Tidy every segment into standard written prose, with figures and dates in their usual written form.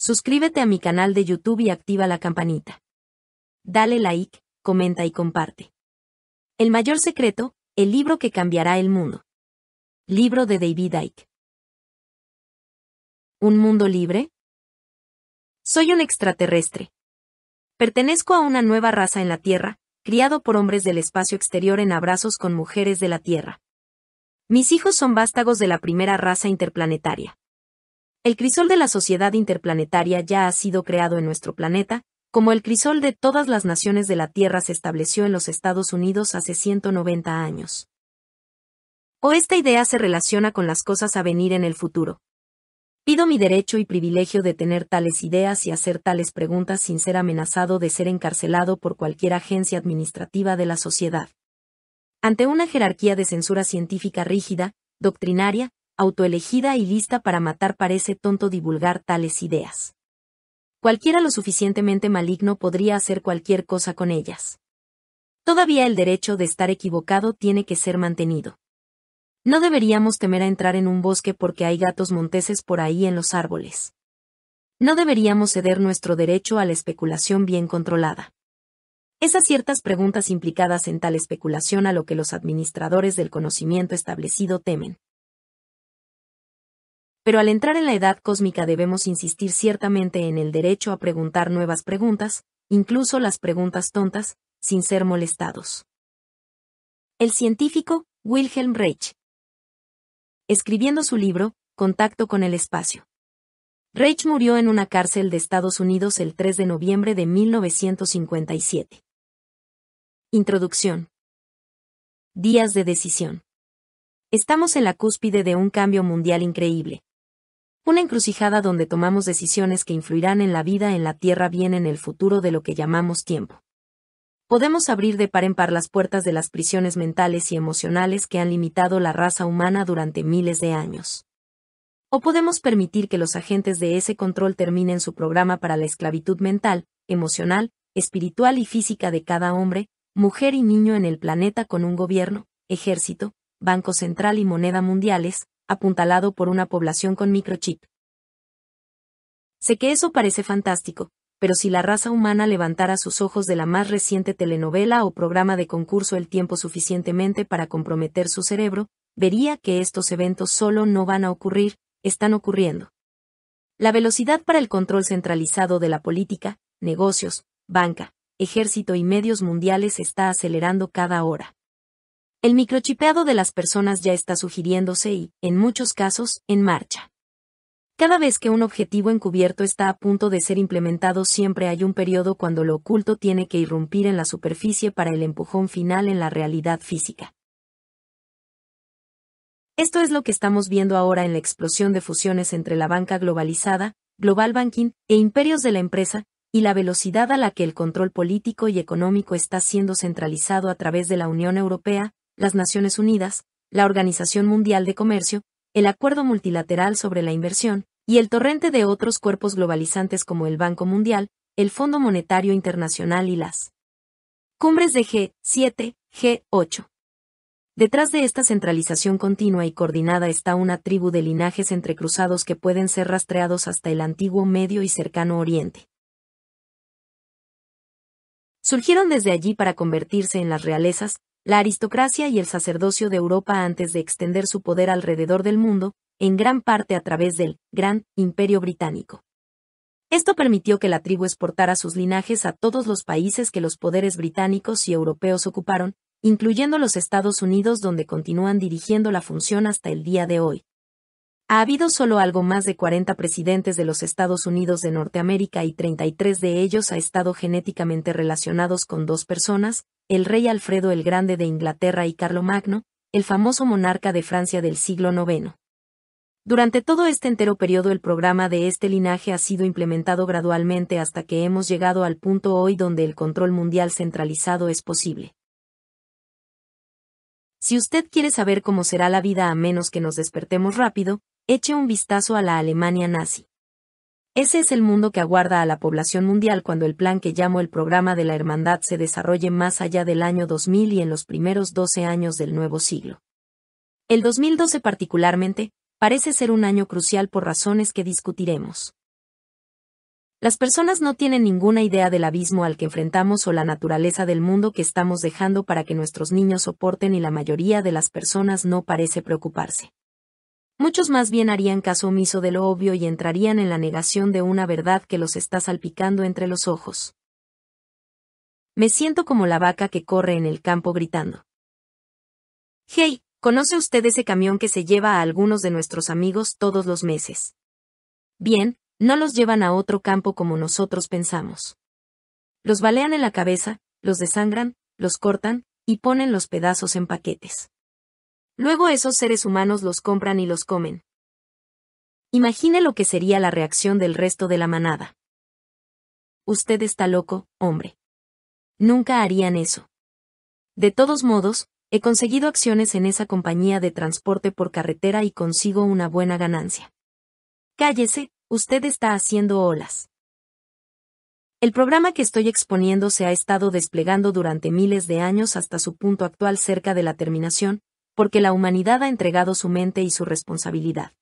Suscríbete a mi canal de YouTube y activa la campanita. Dale like, comenta y comparte. El mayor secreto, el libro que cambiará el mundo. Libro de David Icke. ¿Un mundo libre? Soy un extraterrestre. Pertenezco a una nueva raza en la Tierra, criado por hombres del espacio exterior en abrazos con mujeres de la Tierra. Mis hijos son vástagos de la primera raza interplanetaria. El crisol de la sociedad interplanetaria ya ha sido creado en nuestro planeta, como el crisol de todas las naciones de la Tierra se estableció en los Estados Unidos hace 190 años. O esta idea se relaciona con las cosas a venir en el futuro. Pido mi derecho y privilegio de tener tales ideas y hacer tales preguntas sin ser amenazado de ser encarcelado por cualquier agencia administrativa de la sociedad. Ante una jerarquía de censura científica rígida, doctrinaria, autoelegida y lista para matar, parece tonto divulgar tales ideas. Cualquiera lo suficientemente maligno podría hacer cualquier cosa con ellas. Todavía el derecho de estar equivocado tiene que ser mantenido. No deberíamos temer a entrar en un bosque porque hay gatos monteses por ahí en los árboles. No deberíamos ceder nuestro derecho a la especulación bien controlada. Esas ciertas preguntas implicadas en tal especulación a lo que los administradores del conocimiento establecido temen. Pero al entrar en la edad cósmica debemos insistir ciertamente en el derecho a preguntar nuevas preguntas, incluso las preguntas tontas, sin ser molestados. El científico, Wilhelm Reich. Escribiendo su libro, Contacto con el espacio. Reich murió en una cárcel de Estados Unidos el 3 de noviembre de 1957. Introducción. Días de decisión. Estamos en la cúspide de un cambio mundial increíble. Una encrucijada donde tomamos decisiones que influirán en la vida en la Tierra bien en el futuro de lo que llamamos tiempo. Podemos abrir de par en par las puertas de las prisiones mentales y emocionales que han limitado la raza humana durante miles de años. O podemos permitir que los agentes de ese control terminen su programa para la esclavitud mental, emocional, espiritual y física de cada hombre, mujer y niño en el planeta con un gobierno, ejército, banco central y moneda mundiales, apuntalado por una población con microchip. Sé que eso parece fantástico, pero si la raza humana levantara sus ojos de la más reciente telenovela o programa de concurso el tiempo suficientemente para comprometer su cerebro, vería que estos eventos solo no van a ocurrir, están ocurriendo. La velocidad para el control centralizado de la política, negocios, banca, ejército y medios mundiales está acelerando cada hora. El microchipeado de las personas ya está sugiriéndose y, en muchos casos, en marcha. Cada vez que un objetivo encubierto está a punto de ser implementado siempre hay un periodo cuando lo oculto tiene que irrumpir en la superficie para el empujón final en la realidad física. Esto es lo que estamos viendo ahora en la explosión de fusiones entre la banca globalizada, global banking, e imperios de la empresa, y la velocidad a la que el control político y económico está siendo centralizado a través de la Unión Europea, las Naciones Unidas, la Organización Mundial de Comercio, el Acuerdo Multilateral sobre la Inversión, y el torrente de otros cuerpos globalizantes como el Banco Mundial, el Fondo Monetario Internacional y las cumbres de G7, G8. Detrás de esta centralización continua y coordinada está una tribu de linajes entrecruzados que pueden ser rastreados hasta el antiguo Medio y Cercano Oriente. Surgieron desde allí para convertirse en las realezas, la aristocracia y el sacerdocio de Europa antes de extender su poder alrededor del mundo, en gran parte a través del Gran Imperio Británico. Esto permitió que la tribu exportara sus linajes a todos los países que los poderes británicos y europeos ocuparon, incluyendo los Estados Unidos donde continúan dirigiendo la función hasta el día de hoy. Ha habido solo algo más de 40 presidentes de los Estados Unidos de Norteamérica y 33 de ellos ha estado genéticamente relacionados con dos personas, el rey Alfredo el Grande de Inglaterra y Carlomagno, el famoso monarca de Francia del siglo IX. Durante todo este entero periodo el programa de este linaje ha sido implementado gradualmente hasta que hemos llegado al punto hoy donde el control mundial centralizado es posible. Si usted quiere saber cómo será la vida a menos que nos despertemos rápido, eche un vistazo a la Alemania nazi. Ese es el mundo que aguarda a la población mundial cuando el plan que llamo el programa de la hermandad se desarrolle más allá del año 2000 y en los primeros 12 años del nuevo siglo. El 2012 particularmente, parece ser un año crucial por razones que discutiremos. Las personas no tienen ninguna idea del abismo al que enfrentamos o la naturaleza del mundo que estamos dejando para que nuestros niños soporten, y la mayoría de las personas no parece preocuparse. Muchos más bien harían caso omiso de lo obvio y entrarían en la negación de una verdad que los está salpicando entre los ojos. Me siento como la vaca que corre en el campo gritando. Hey, ¿conoce usted ese camión que se lleva a algunos de nuestros amigos todos los meses? Bien, no los llevan a otro campo como nosotros pensamos. Los balean en la cabeza, los desangran, los cortan, y ponen los pedazos en paquetes. Luego esos seres humanos los compran y los comen. Imagine lo que sería la reacción del resto de la manada. Usted está loco, hombre. Nunca harían eso. De todos modos, he conseguido acciones en esa compañía de transporte por carretera y consigo una buena ganancia. Cállese, usted está haciendo olas. El programa que estoy exponiendo se ha estado desplegando durante miles de años hasta su punto actual cerca de la terminación, porque la humanidad ha entregado su mente y su responsabilidad.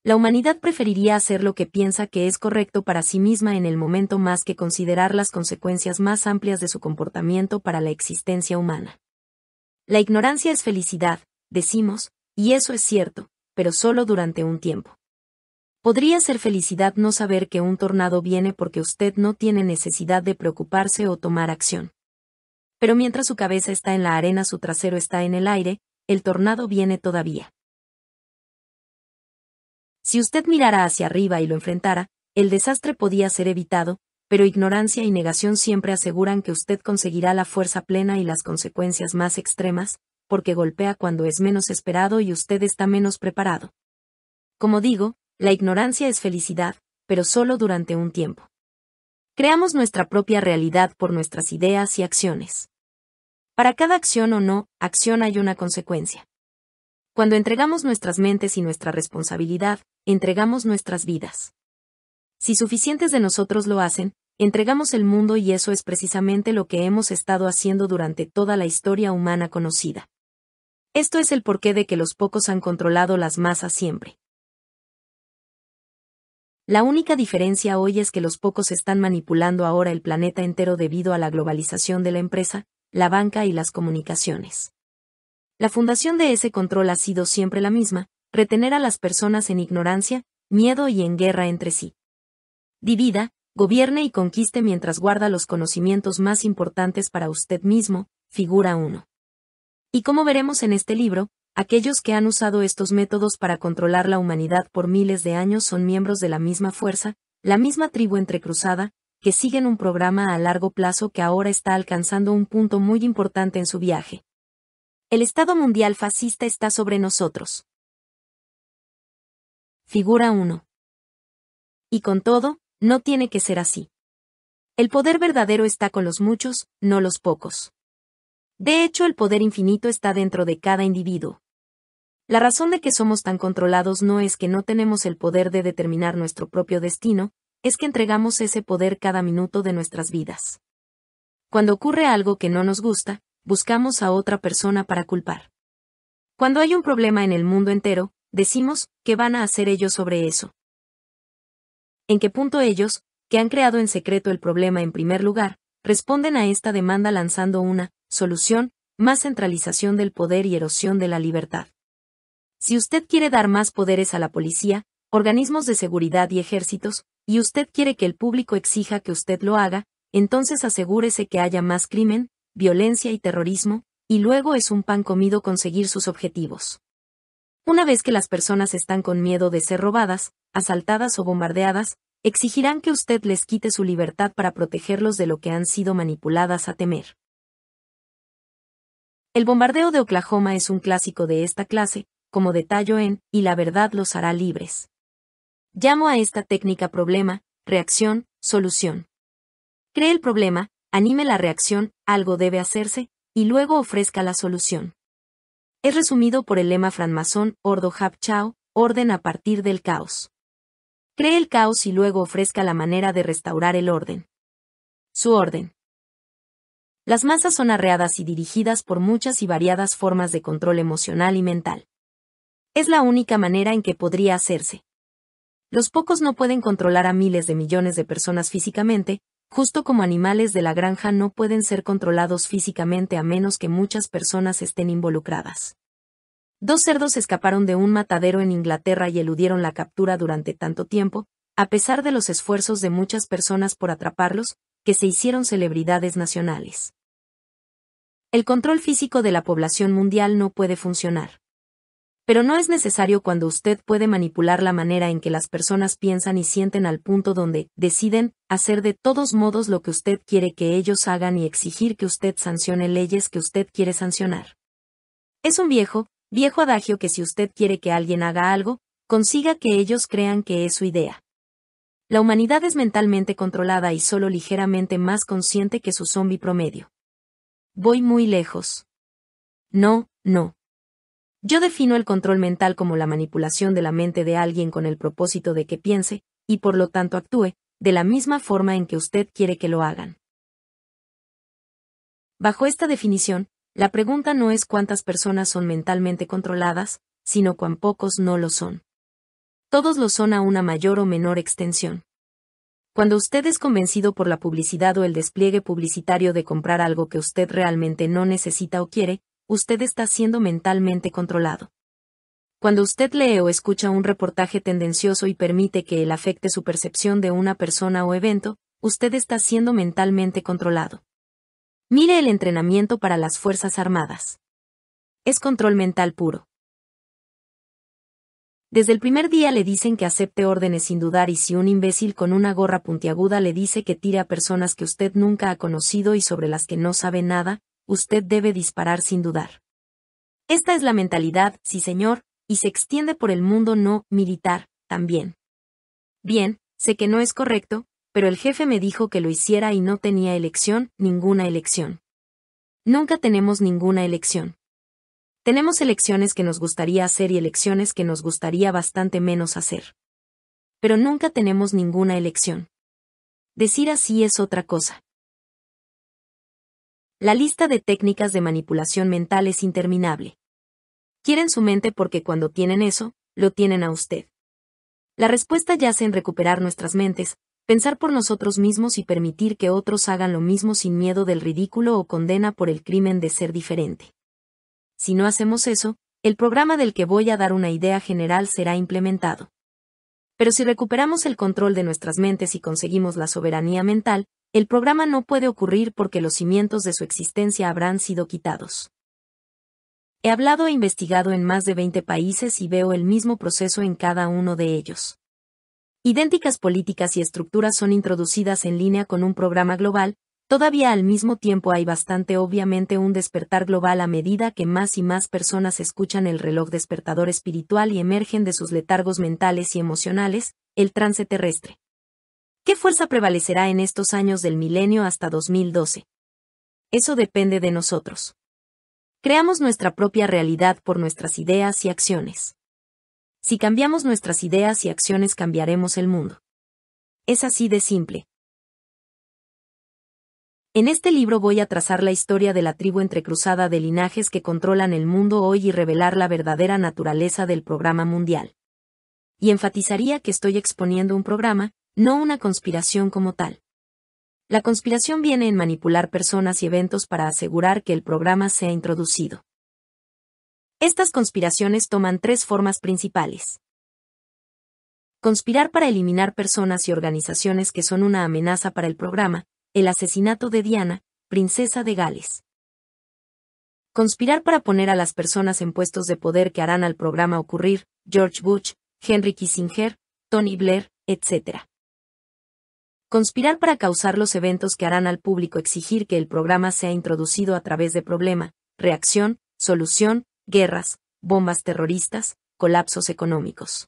La humanidad preferiría hacer lo que piensa que es correcto para sí misma en el momento más que considerar las consecuencias más amplias de su comportamiento para la existencia humana. La ignorancia es felicidad, decimos, y eso es cierto, pero solo durante un tiempo. Podría ser felicidad no saber que un tornado viene porque usted no tiene necesidad de preocuparse o tomar acción. Pero mientras su cabeza está en la arena, su trasero está en el aire, el tornado viene todavía. Si usted mirara hacia arriba y lo enfrentara, el desastre podía ser evitado, pero ignorancia y negación siempre aseguran que usted conseguirá la fuerza plena y las consecuencias más extremas, porque golpea cuando es menos esperado y usted está menos preparado. Como digo, la ignorancia es felicidad, pero solo durante un tiempo. Creamos nuestra propia realidad por nuestras ideas y acciones. Para cada acción o no acción hay una consecuencia. Cuando entregamos nuestras mentes y nuestra responsabilidad, entregamos nuestras vidas. Si suficientes de nosotros lo hacen, entregamos el mundo, y eso es precisamente lo que hemos estado haciendo durante toda la historia humana conocida. Esto es el porqué de que los pocos han controlado las masas siempre. La única diferencia hoy es que los pocos están manipulando ahora el planeta entero debido a la globalización de la empresa, la banca y las comunicaciones. La fundación de ese control ha sido siempre la misma: retener a las personas en ignorancia, miedo y en guerra entre sí. Divida, gobierne y conquiste mientras guarda los conocimientos más importantes para usted mismo, figura 1. Y como veremos en este libro, aquellos que han usado estos métodos para controlar la humanidad por miles de años son miembros de la misma fuerza, la misma tribu entrecruzada, que siguen un programa a largo plazo que ahora está alcanzando un punto muy importante en su viaje. El Estado mundial fascista está sobre nosotros. Figura 1. Y con todo, no tiene que ser así. El poder verdadero está con los muchos, no los pocos. De hecho, el poder infinito está dentro de cada individuo. La razón de que somos tan controlados no es que no tenemos el poder de determinar nuestro propio destino, es que entregamos ese poder cada minuto de nuestras vidas. Cuando ocurre algo que no nos gusta, buscamos a otra persona para culpar. Cuando hay un problema en el mundo entero, decimos, ¿qué van a hacer ellos sobre eso? ¿En qué punto ellos, que han creado en secreto el problema en primer lugar, responden a esta demanda lanzando una solución: más centralización del poder y erosión de la libertad? Si usted quiere dar más poderes a la policía, organismos de seguridad y ejércitos, y usted quiere que el público exija que usted lo haga, entonces asegúrese que haya más crimen, violencia y terrorismo, y luego es un pan comido conseguir sus objetivos. Una vez que las personas están con miedo de ser robadas, asaltadas o bombardeadas, exigirán que usted les quite su libertad para protegerlos de lo que han sido manipuladas a temer. El bombardeo de Oklahoma es un clásico de esta clase, como detallo en "Y la verdad los hará libres". Llamo a esta técnica problema, reacción, solución. Cree el problema, anime la reacción, algo debe hacerse, y luego ofrezca la solución. Es resumido por el lema francmasón Ordo Hab Chao, orden a partir del caos. Cree el caos y luego ofrezca la manera de restaurar el orden. Su orden. Las masas son arreadas y dirigidas por muchas y variadas formas de control emocional y mental. Es la única manera en que podría hacerse. Los pocos no pueden controlar a miles de millones de personas físicamente, justo como animales de la granja no pueden ser controlados físicamente a menos que muchas personas estén involucradas. 2 cerdos escaparon de un matadero en Inglaterra y eludieron la captura durante tanto tiempo, a pesar de los esfuerzos de muchas personas por atraparlos, que se hicieron celebridades nacionales. El control físico de la población mundial no puede funcionar. Pero no es necesario cuando usted puede manipular la manera en que las personas piensan y sienten al punto donde deciden hacer de todos modos lo que usted quiere que ellos hagan y exigir que usted sancione leyes que usted quiere sancionar. Es un viejo adagio que si usted quiere que alguien haga algo, consiga que ellos crean que es su idea. La humanidad es mentalmente controlada y solo ligeramente más consciente que su zombi promedio. Voy muy lejos. No. Yo defino el control mental como la manipulación de la mente de alguien con el propósito de que piense, y por lo tanto actúe, de la misma forma en que usted quiere que lo hagan. Bajo esta definición, la pregunta no es cuántas personas son mentalmente controladas, sino cuán pocos no lo son. Todos lo son a una mayor o menor extensión. Cuando usted es convencido por la publicidad o el despliegue publicitario de comprar algo que usted realmente no necesita o quiere, usted está siendo mentalmente controlado. Cuando usted lee o escucha un reportaje tendencioso y permite que él afecte su percepción de una persona o evento, usted está siendo mentalmente controlado. Mire el entrenamiento para las Fuerzas Armadas. Es control mental puro. Desde el primer día le dicen que acepte órdenes sin dudar y si un imbécil con una gorra puntiaguda le dice que tire a personas que usted nunca ha conocido y sobre las que no sabe nada, usted debe disparar sin dudar. Esta es la mentalidad, sí señor, y se extiende por el mundo no militar, también. Bien, sé que no es correcto, pero el jefe me dijo que lo hiciera y no tenía elección, ninguna elección. Nunca tenemos ninguna elección. Tenemos elecciones que nos gustaría hacer y elecciones que nos gustaría bastante menos hacer. Pero nunca tenemos ninguna elección. Decir así es otra cosa. La lista de técnicas de manipulación mental es interminable. Quieren su mente porque cuando tienen eso, lo tienen a usted. La respuesta yace en recuperar nuestras mentes, pensar por nosotros mismos y permitir que otros hagan lo mismo sin miedo del ridículo o condena por el crimen de ser diferente. Si no hacemos eso, el programa del que voy a dar una idea general será implementado. Pero si recuperamos el control de nuestras mentes y conseguimos la soberanía mental, el programa no puede ocurrir porque los cimientos de su existencia habrán sido quitados. He hablado e investigado en más de 20 países y veo el mismo proceso en cada uno de ellos. Idénticas políticas y estructuras son introducidas en línea con un programa global. Todavía al mismo tiempo hay bastante obviamente un despertar global a medida que más y más personas escuchan el reloj despertador espiritual y emergen de sus letargos mentales y emocionales, el trance terrestre. ¿Qué fuerza prevalecerá en estos años del milenio hasta 2012? Eso depende de nosotros. Creamos nuestra propia realidad por nuestras ideas y acciones. Si cambiamos nuestras ideas y acciones cambiaremos el mundo. Es así de simple. En este libro voy a trazar la historia de la tribu entrecruzada de linajes que controlan el mundo hoy y revelar la verdadera naturaleza del programa mundial. Y enfatizaría que estoy exponiendo un programa, no una conspiración como tal. La conspiración viene en manipular personas y eventos para asegurar que el programa sea introducido. Estas conspiraciones toman 3 formas principales. Conspirar para eliminar personas y organizaciones que son una amenaza para el programa. El asesinato de Diana, princesa de Gales. Conspirar para poner a las personas en puestos de poder que harán al programa ocurrir, George Bush, Henry Kissinger, Tony Blair, etc. Conspirar para causar los eventos que harán al público exigir que el programa sea introducido a través de problema, reacción, solución, guerras, bombas terroristas, colapsos económicos.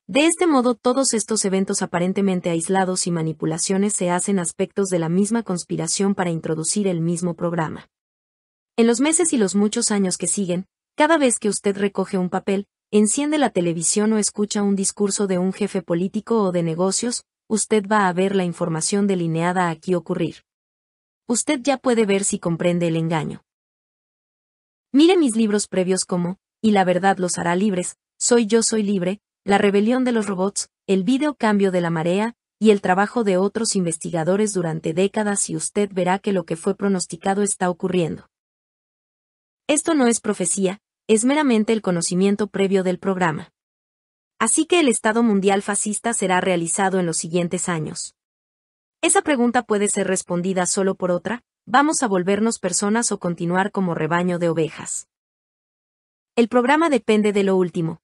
De este modo todos estos eventos aparentemente aislados y manipulaciones se hacen aspectos de la misma conspiración para introducir el mismo programa. En los meses y los muchos años que siguen, cada vez que usted recoge un papel, enciende la televisión o escucha un discurso de un jefe político o de negocios, usted va a ver la información delineada aquí ocurrir. Usted ya puede ver si comprende el engaño. Mire mis libros previos como, y la verdad los hará libres, soy yo soy libre, la rebelión de los robots, el vídeo cambio de la marea, y el trabajo de otros investigadores durante décadas y usted verá que lo que fue pronosticado está ocurriendo. Esto no es profecía, es meramente el conocimiento previo del programa. Así que el Estado mundial fascista será realizado en los siguientes años. Esa pregunta puede ser respondida solo por otra: ¿vamos a volvernos personas o continuar como rebaño de ovejas? El programa depende de lo último.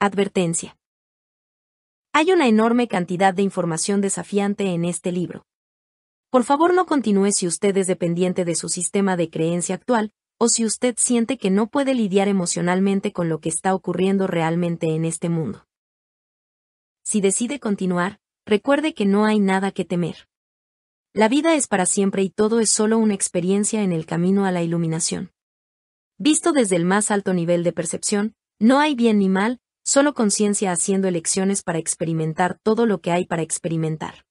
Advertencia. Hay una enorme cantidad de información desafiante en este libro. Por favor, no continúe si usted es dependiente de su sistema de creencia actual, o si usted siente que no puede lidiar emocionalmente con lo que está ocurriendo realmente en este mundo. Si decide continuar, recuerde que no hay nada que temer. La vida es para siempre y todo es solo una experiencia en el camino a la iluminación. Visto desde el más alto nivel de percepción, no hay bien ni mal, solo conciencia haciendo elecciones para experimentar todo lo que hay para experimentar.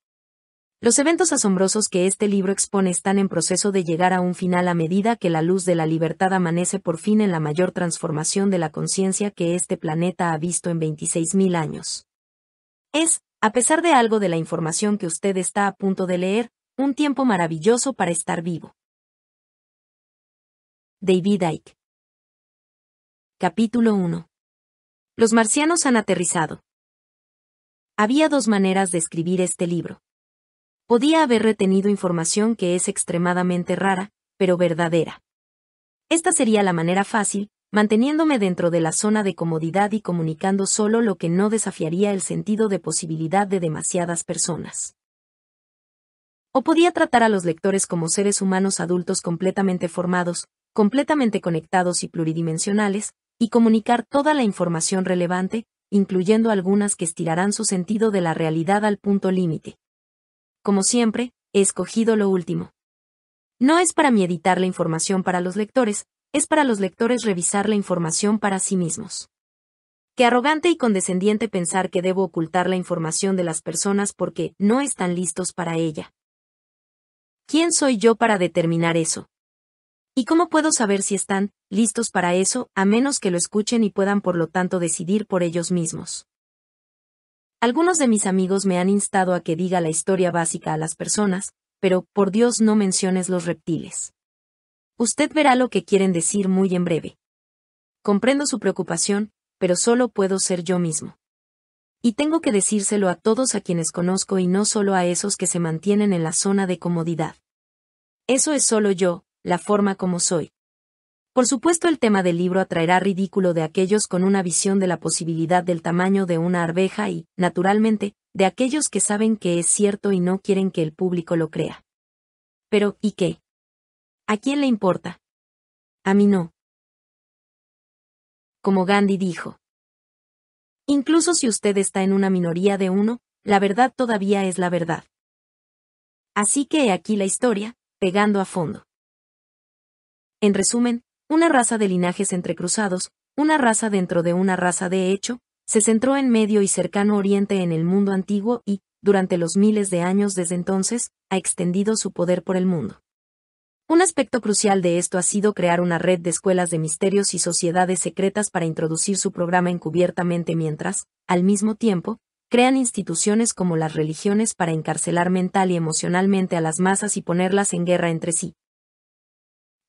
Los eventos asombrosos que este libro expone están en proceso de llegar a un final a medida que la luz de la libertad amanece por fin en la mayor transformación de la conciencia que este planeta ha visto en 26.000 años. Es, a pesar de algo de la información que usted está a punto de leer, un tiempo maravilloso para estar vivo. David Icke. Capítulo 1. Los marcianos han aterrizado. Había dos maneras de escribir este libro. Podía haber retenido información que es extremadamente rara, pero verdadera. Esta sería la manera fácil, manteniéndome dentro de la zona de comodidad y comunicando solo lo que no desafiaría el sentido de posibilidad de demasiadas personas. O podía tratar a los lectores como seres humanos adultos completamente formados, completamente conectados y pluridimensionales, y comunicar toda la información relevante, incluyendo algunas que estirarán su sentido de la realidad al punto límite. Como siempre, he escogido lo último. No es para mí editar la información para los lectores, es para los lectores revisar la información para sí mismos. Qué arrogante y condescendiente pensar que debo ocultar la información de las personas porque no están listos para ella. ¿Quién soy yo para determinar eso? ¿Y cómo puedo saber si están listos para eso, a menos que lo escuchen y puedan por lo tanto decidir por ellos mismos? Algunos de mis amigos me han instado a que diga la historia básica a las personas, pero, por Dios, no menciones los reptiles. Usted verá lo que quieren decir muy en breve. Comprendo su preocupación, pero solo puedo ser yo mismo. Y tengo que decírselo a todos a quienes conozco y no solo a esos que se mantienen en la zona de comodidad. Eso es solo yo, la forma como soy. Por supuesto, el tema del libro atraerá ridículo de aquellos con una visión de la posibilidad del tamaño de una arveja y, naturalmente, de aquellos que saben que es cierto y no quieren que el público lo crea. Pero, ¿y qué? ¿A quién le importa? A mí no. Como Gandhi dijo. Incluso si usted está en una minoría de uno, la verdad todavía es la verdad. Así que he aquí la historia, pegando a fondo. En resumen, una raza de linajes entrecruzados, una raza dentro de una raza de hecho, se centró en Medio y Cercano Oriente en el mundo antiguo y, durante los miles de años desde entonces, ha extendido su poder por el mundo. Un aspecto crucial de esto ha sido crear una red de escuelas de misterios y sociedades secretas para introducir su programa encubiertamente mientras, al mismo tiempo, crean instituciones como las religiones para encarcelar mental y emocionalmente a las masas y ponerlas en guerra entre sí.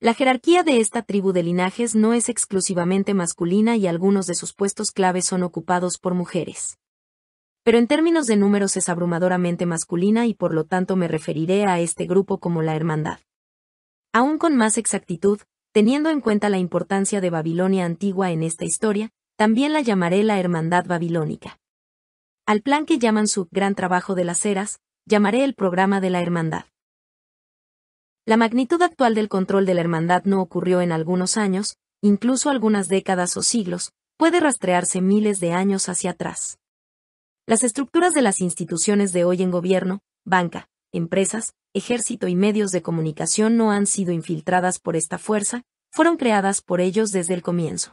La jerarquía de esta tribu de linajes no es exclusivamente masculina y algunos de sus puestos clave son ocupados por mujeres. Pero en términos de números es abrumadoramente masculina y por lo tanto me referiré a este grupo como la Hermandad. Aún con más exactitud, teniendo en cuenta la importancia de Babilonia antigua en esta historia, también la llamaré la Hermandad Babilónica. Al plan que llaman su gran trabajo de las eras, llamaré el programa de la Hermandad. La magnitud actual del control de la hermandad no ocurrió en algunos años, incluso algunas décadas o siglos, puede rastrearse miles de años hacia atrás. Las estructuras de las instituciones de hoy en gobierno, banca, empresas, ejército y medios de comunicación no han sido infiltradas por esta fuerza, fueron creadas por ellos desde el comienzo.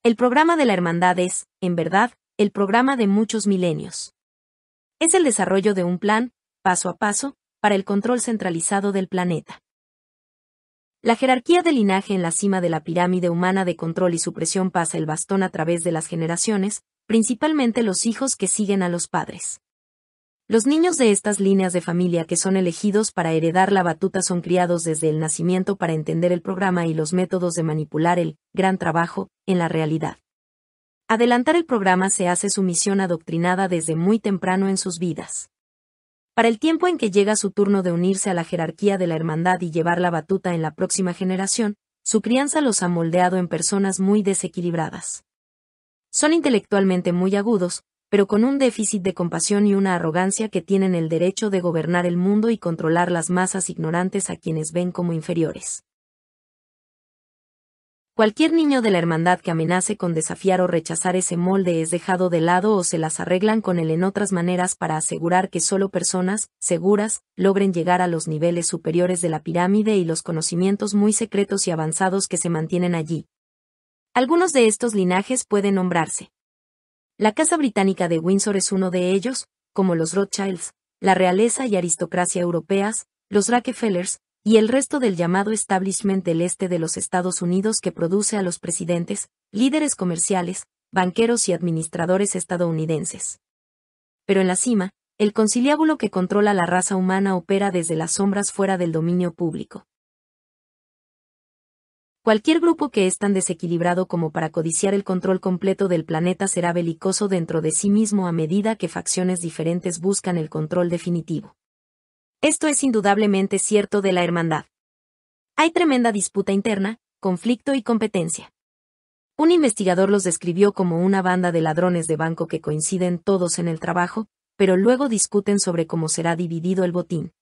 El programa de la hermandad es, en verdad, el programa de muchos milenios. Es el desarrollo de un plan, paso a paso, para el control centralizado del planeta. La jerarquía del linaje en la cima de la pirámide humana de control y supresión pasa el bastón a través de las generaciones, principalmente los hijos que siguen a los padres. Los niños de estas líneas de familia que son elegidos para heredar la batuta son criados desde el nacimiento para entender el programa y los métodos de manipular el gran trabajo en la realidad. Adelantar el programa se hace su misión adoctrinada desde muy temprano en sus vidas. Para el tiempo en que llega su turno de unirse a la jerarquía de la hermandad y llevar la batuta en la próxima generación, su crianza los ha moldeado en personas muy desequilibradas. Son intelectualmente muy agudos, pero con un déficit de compasión y una arrogancia que tienen el derecho de gobernar el mundo y controlar las masas ignorantes a quienes ven como inferiores. Cualquier niño de la hermandad que amenace con desafiar o rechazar ese molde es dejado de lado o se las arreglan con él en otras maneras para asegurar que solo personas seguras logren llegar a los niveles superiores de la pirámide y los conocimientos muy secretos y avanzados que se mantienen allí. Algunos de estos linajes pueden nombrarse. La Casa Británica de Windsor es uno de ellos, como los Rothschilds, la realeza y aristocracia europeas, los Rockefellers, y el resto del llamado establishment del este de los Estados Unidos que produce a los presidentes, líderes comerciales, banqueros y administradores estadounidenses. Pero en la cima, el conciliábulo que controla la raza humana opera desde las sombras fuera del dominio público. Cualquier grupo que es tan desequilibrado como para codiciar el control completo del planeta será belicoso dentro de sí mismo a medida que facciones diferentes buscan el control definitivo. Esto es indudablemente cierto de la hermandad. Hay tremenda disputa interna, conflicto y competencia. Un investigador los describió como una banda de ladrones de banco que coinciden todos en el trabajo, pero luego discuten sobre cómo será dividido el botín.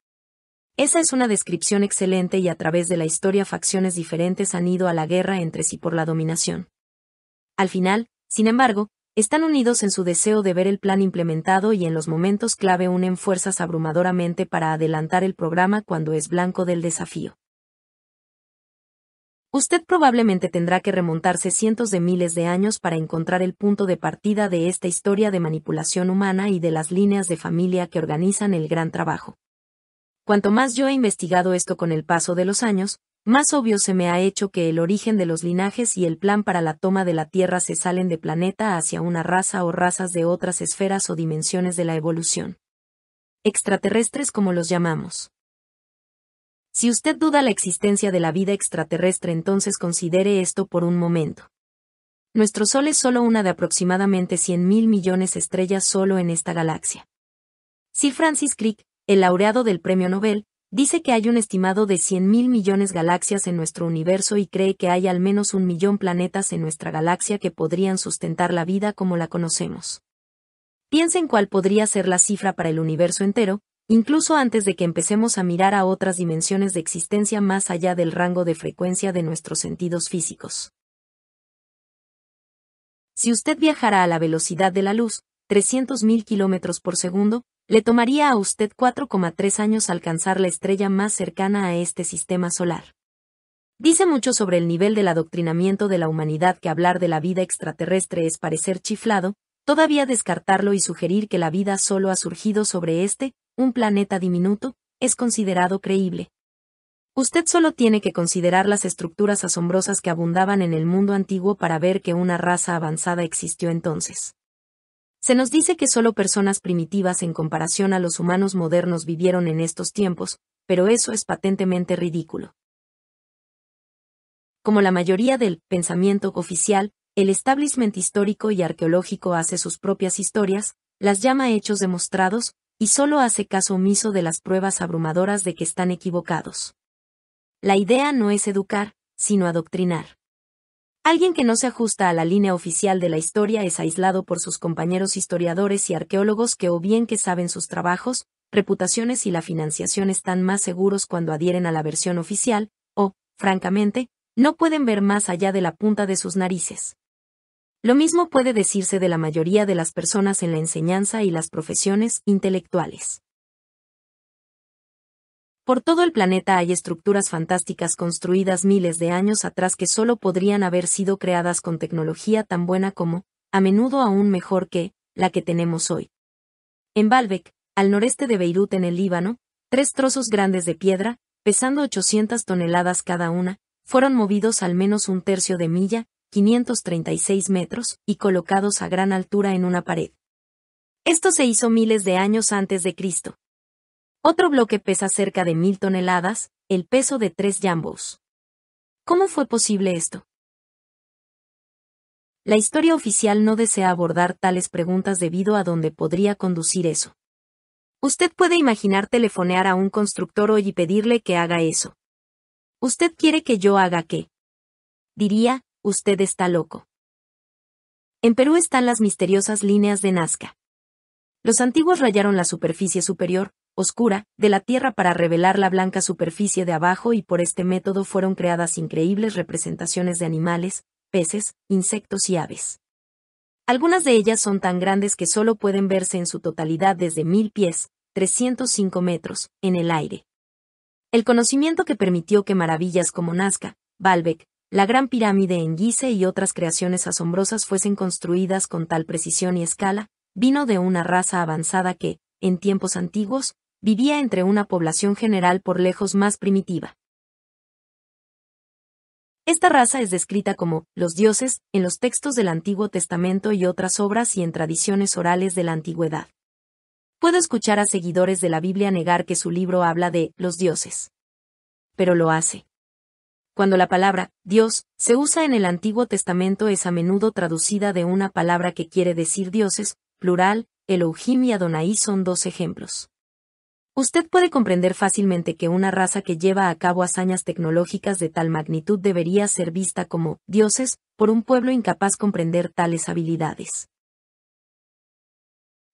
Esa es una descripción excelente y a través de la historia facciones diferentes han ido a la guerra entre sí por la dominación. Al final, sin embargo, están unidos en su deseo de ver el plan implementado y en los momentos clave unen fuerzas abrumadoramente para adelantar el programa cuando es blanco del desafío. Usted probablemente tendrá que remontarse cientos de miles de años para encontrar el punto de partida de esta historia de manipulación humana y de las líneas de familia que organizan el gran trabajo. Cuanto más yo he investigado esto con el paso de los años, más obvio se me ha hecho que el origen de los linajes y el plan para la toma de la Tierra se salen de planeta hacia una raza o razas de otras esferas o dimensiones de la evolución. Extraterrestres como los llamamos. Si usted duda la existencia de la vida extraterrestre, entonces considere esto por un momento. Nuestro Sol es solo una de aproximadamente 100.000 millones de estrellas solo en esta galaxia. Sir Francis Crick, el laureado del Premio Nobel, dice que hay un estimado de 100.000 millones de galaxias en nuestro universo y cree que hay al menos 1.000.000 planetas en nuestra galaxia que podrían sustentar la vida como la conocemos. Piensen cuál podría ser la cifra para el universo entero, incluso antes de que empecemos a mirar a otras dimensiones de existencia más allá del rango de frecuencia de nuestros sentidos físicos. Si usted viajara a la velocidad de la luz, 300.000 kilómetros por segundo, le tomaría a usted 4,3 años alcanzar la estrella más cercana a este sistema solar. Dice mucho sobre el nivel del adoctrinamiento de la humanidad que hablar de la vida extraterrestre es parecer chiflado, todavía descartarlo y sugerir que la vida solo ha surgido sobre un planeta diminuto, es considerado creíble. Usted solo tiene que considerar las estructuras asombrosas que abundaban en el mundo antiguo para ver que una raza avanzada existió entonces. Se nos dice que solo personas primitivas en comparación a los humanos modernos vivieron en estos tiempos, pero eso es patentemente ridículo. Como la mayoría del pensamiento oficial, el establishment histórico y arqueológico hace sus propias historias, las llama hechos demostrados, y solo hace caso omiso de las pruebas abrumadoras de que están equivocados. La idea no es educar, sino adoctrinar. Alguien que no se ajusta a la línea oficial de la historia es aislado por sus compañeros historiadores y arqueólogos que o bien que saben sus trabajos, reputaciones y la financiación están más seguros cuando adhieren a la versión oficial, o, francamente, no pueden ver más allá de la punta de sus narices. Lo mismo puede decirse de la mayoría de las personas en la enseñanza y las profesiones intelectuales. Por todo el planeta hay estructuras fantásticas construidas miles de años atrás que solo podrían haber sido creadas con tecnología tan buena como, a menudo aún mejor que, la que tenemos hoy. En Baalbek, al noreste de Beirut en el Líbano, 3 trozos grandes de piedra, pesando 800 toneladas cada una, fueron movidos al menos un tercio de milla, 536 metros, y colocados a gran altura en una pared. Esto se hizo miles de años antes de Cristo. Otro bloque pesa cerca de 1000 toneladas, el peso de 3 jambos. ¿Cómo fue posible esto? La historia oficial no desea abordar tales preguntas debido a dónde podría conducir eso. Usted puede imaginar telefonear a un constructor hoy y pedirle que haga eso. ¿Usted quiere que yo haga qué? Diría, usted está loco. En Perú están las misteriosas líneas de Nazca. Los antiguos rayaron la superficie superior, oscura, de la Tierra para revelar la blanca superficie de abajo y por este método fueron creadas increíbles representaciones de animales, peces, insectos y aves. Algunas de ellas son tan grandes que solo pueden verse en su totalidad desde 1000 pies, 305 metros, en el aire. El conocimiento que permitió que maravillas como Nazca, Baalbek, la Gran Pirámide en Gizeh y otras creaciones asombrosas fuesen construidas con tal precisión y escala, vino de una raza avanzada que, en tiempos antiguos, vivía entre una población general por lejos más primitiva. Esta raza es descrita como los dioses en los textos del Antiguo Testamento y otras obras y en tradiciones orales de la antigüedad. Puedo escuchar a seguidores de la Biblia negar que su libro habla de los dioses. Pero lo hace. Cuando la palabra Dios se usa en el Antiguo Testamento es a menudo traducida de una palabra que quiere decir dioses, plural, Elohim y Adonai son 2 ejemplos. Usted puede comprender fácilmente que una raza que lleva a cabo hazañas tecnológicas de tal magnitud debería ser vista como dioses por un pueblo incapaz de comprender tales habilidades.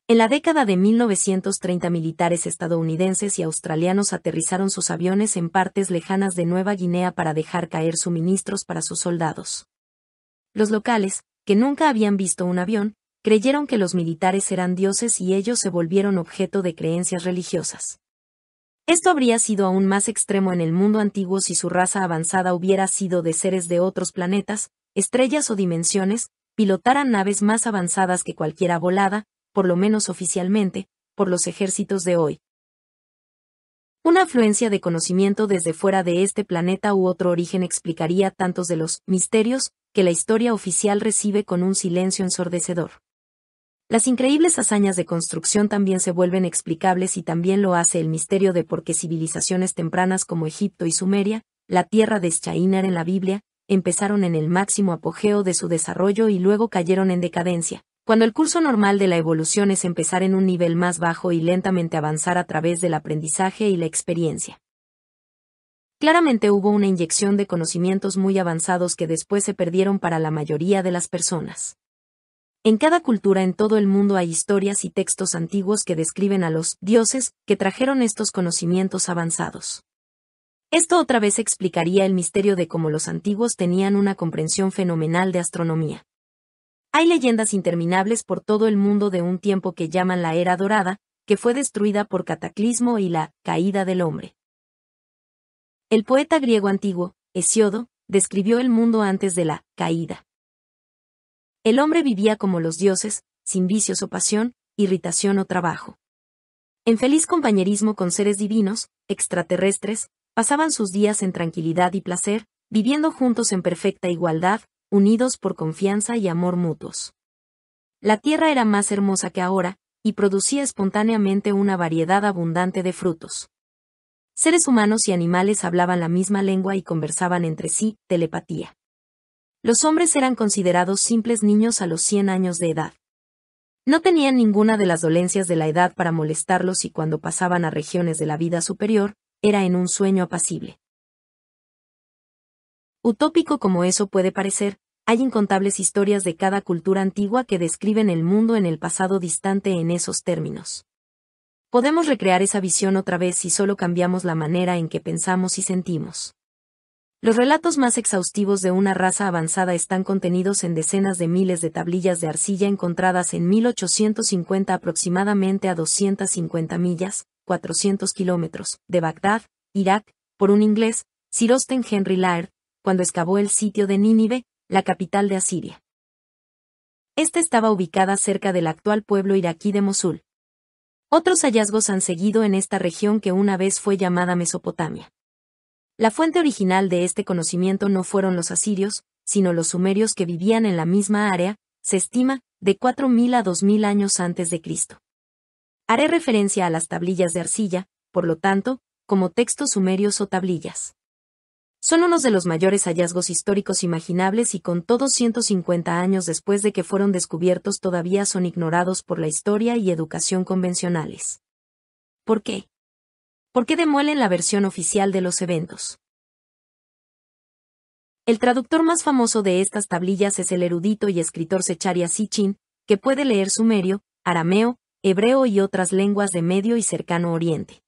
En la década de 1930 militares estadounidenses y australianos aterrizaron sus aviones en partes lejanas de Nueva Guinea para dejar caer suministros para sus soldados. Los locales, que nunca habían visto un avión, creyeron que los militares eran dioses y ellos se volvieron objeto de creencias religiosas. Esto habría sido aún más extremo en el mundo antiguo si su raza avanzada hubiera sido de seres de otros planetas, estrellas o dimensiones, pilotaran naves más avanzadas que cualquiera volada, por lo menos oficialmente, por los ejércitos de hoy. Una afluencia de conocimiento desde fuera de este planeta u otro origen explicaría tantos de los misterios que la historia oficial recibe con un silencio ensordecedor. Las increíbles hazañas de construcción también se vuelven explicables y también lo hace el misterio de por qué civilizaciones tempranas como Egipto y Sumeria, la tierra de Shinar en la Biblia, empezaron en el máximo apogeo de su desarrollo y luego cayeron en decadencia, cuando el curso normal de la evolución es empezar en un nivel más bajo y lentamente avanzar a través del aprendizaje y la experiencia. Claramente hubo una inyección de conocimientos muy avanzados que después se perdieron para la mayoría de las personas. En cada cultura en todo el mundo hay historias y textos antiguos que describen a los dioses que trajeron estos conocimientos avanzados. Esto otra vez explicaría el misterio de cómo los antiguos tenían una comprensión fenomenal de astronomía. Hay leyendas interminables por todo el mundo de un tiempo que llaman la Era Dorada, que fue destruida por cataclismo y la caída del hombre. El poeta griego antiguo, Hesíodo, describió el mundo antes de la caída. El hombre vivía como los dioses, sin vicios o pasión, irritación o trabajo. En feliz compañerismo con seres divinos, extraterrestres, pasaban sus días en tranquilidad y placer, viviendo juntos en perfecta igualdad, unidos por confianza y amor mutuos. La tierra era más hermosa que ahora, y producía espontáneamente una variedad abundante de frutos. Seres humanos y animales hablaban la misma lengua y conversaban entre sí, telepatía. Los hombres eran considerados simples niños a los 100 años de edad. No tenían ninguna de las dolencias de la edad para molestarlos y cuando pasaban a regiones de la vida superior, era en un sueño apacible. Utópico como eso puede parecer, hay incontables historias de cada cultura antigua que describen el mundo en el pasado distante en esos términos. Podemos recrear esa visión otra vez si solo cambiamos la manera en que pensamos y sentimos. Los relatos más exhaustivos de una raza avanzada están contenidos en decenas de miles de tablillas de arcilla encontradas en 1850 aproximadamente a 250 millas, 400 kilómetros, de Bagdad, Irak, por un inglés, Sir Austen Henry Layard, cuando excavó el sitio de Nínive, la capital de Asiria. Esta estaba ubicada cerca del actual pueblo iraquí de Mosul. Otros hallazgos han seguido en esta región que una vez fue llamada Mesopotamia. La fuente original de este conocimiento no fueron los asirios, sino los sumerios que vivían en la misma área, se estima, de 4000 a 2000 años antes de Cristo. Haré referencia a las tablillas de arcilla, por lo tanto, como textos sumerios o tablillas. Son unos de los mayores hallazgos históricos imaginables y con todos 150 años después de que fueron descubiertos todavía son ignorados por la historia y educación convencionales. ¿Por qué? ¿Por qué demuelen la versión oficial de los eventos? El traductor más famoso de estas tablillas es el erudito y escritor Zecharia Sitchin, que puede leer sumerio, arameo, hebreo y otras lenguas de Medio y Cercano Oriente.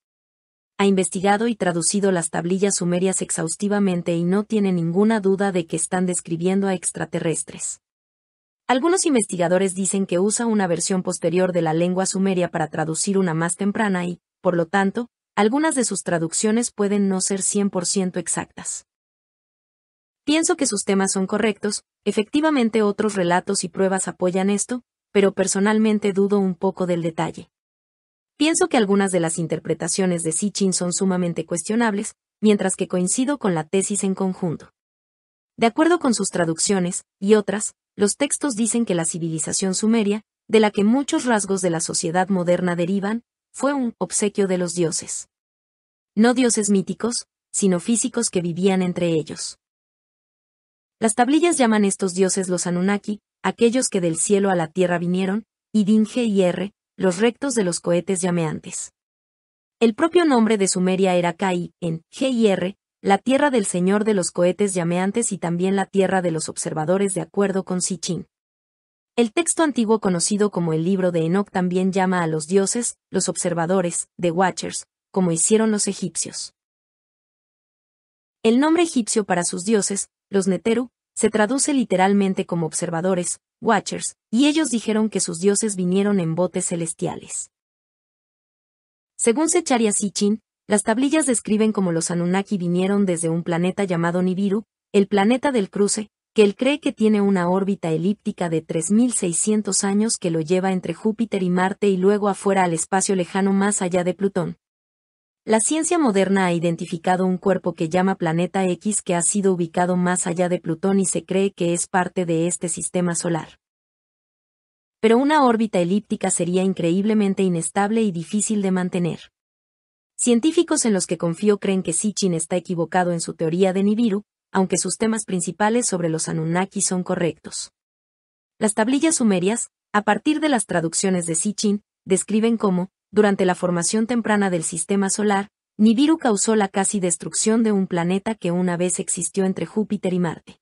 Ha investigado y traducido las tablillas sumerias exhaustivamente y no tiene ninguna duda de que están describiendo a extraterrestres. Algunos investigadores dicen que usa una versión posterior de la lengua sumeria para traducir una más temprana y, por lo tanto, algunas de sus traducciones pueden no ser 100% exactas. Pienso que sus temas son correctos, efectivamente otros relatos y pruebas apoyan esto, pero personalmente dudo un poco del detalle. Pienso que algunas de las interpretaciones de Sitchin son sumamente cuestionables, mientras que coincido con la tesis en conjunto. De acuerdo con sus traducciones, y otras, los textos dicen que la civilización sumeria, de la que muchos rasgos de la sociedad moderna derivan, fue un obsequio de los dioses. No dioses míticos, sino físicos que vivían entre ellos. Las tablillas llaman estos dioses los Anunnaki, aquellos que del cielo a la tierra vinieron, y Din Gir, los rectos de los cohetes llameantes. El propio nombre de Sumeria era Kai, en Gir, la tierra del señor de los cohetes llameantes y también la tierra de los observadores de acuerdo con Sitchin. El texto antiguo conocido como el libro de Enoch también llama a los dioses, los observadores, the Watchers, como hicieron los egipcios. El nombre egipcio para sus dioses, los Neteru, se traduce literalmente como observadores, Watchers, y ellos dijeron que sus dioses vinieron en botes celestiales. Según Zecharia Sitchin, las tablillas describen cómo los Anunnaki vinieron desde un planeta llamado Nibiru, el planeta del cruce, que él cree que tiene una órbita elíptica de 3600 años que lo lleva entre Júpiter y Marte y luego afuera al espacio lejano más allá de Plutón. La ciencia moderna ha identificado un cuerpo que llama Planeta X que ha sido ubicado más allá de Plutón y se cree que es parte de este sistema solar. Pero una órbita elíptica sería increíblemente inestable y difícil de mantener. Científicos en los que confío creen que Sitchin está equivocado en su teoría de Nibiru, aunque sus temas principales sobre los Anunnaki son correctos. Las tablillas sumerias, a partir de las traducciones de Sitchin, describen cómo, durante la formación temprana del sistema solar, Nibiru causó la casi destrucción de un planeta que una vez existió entre Júpiter y Marte.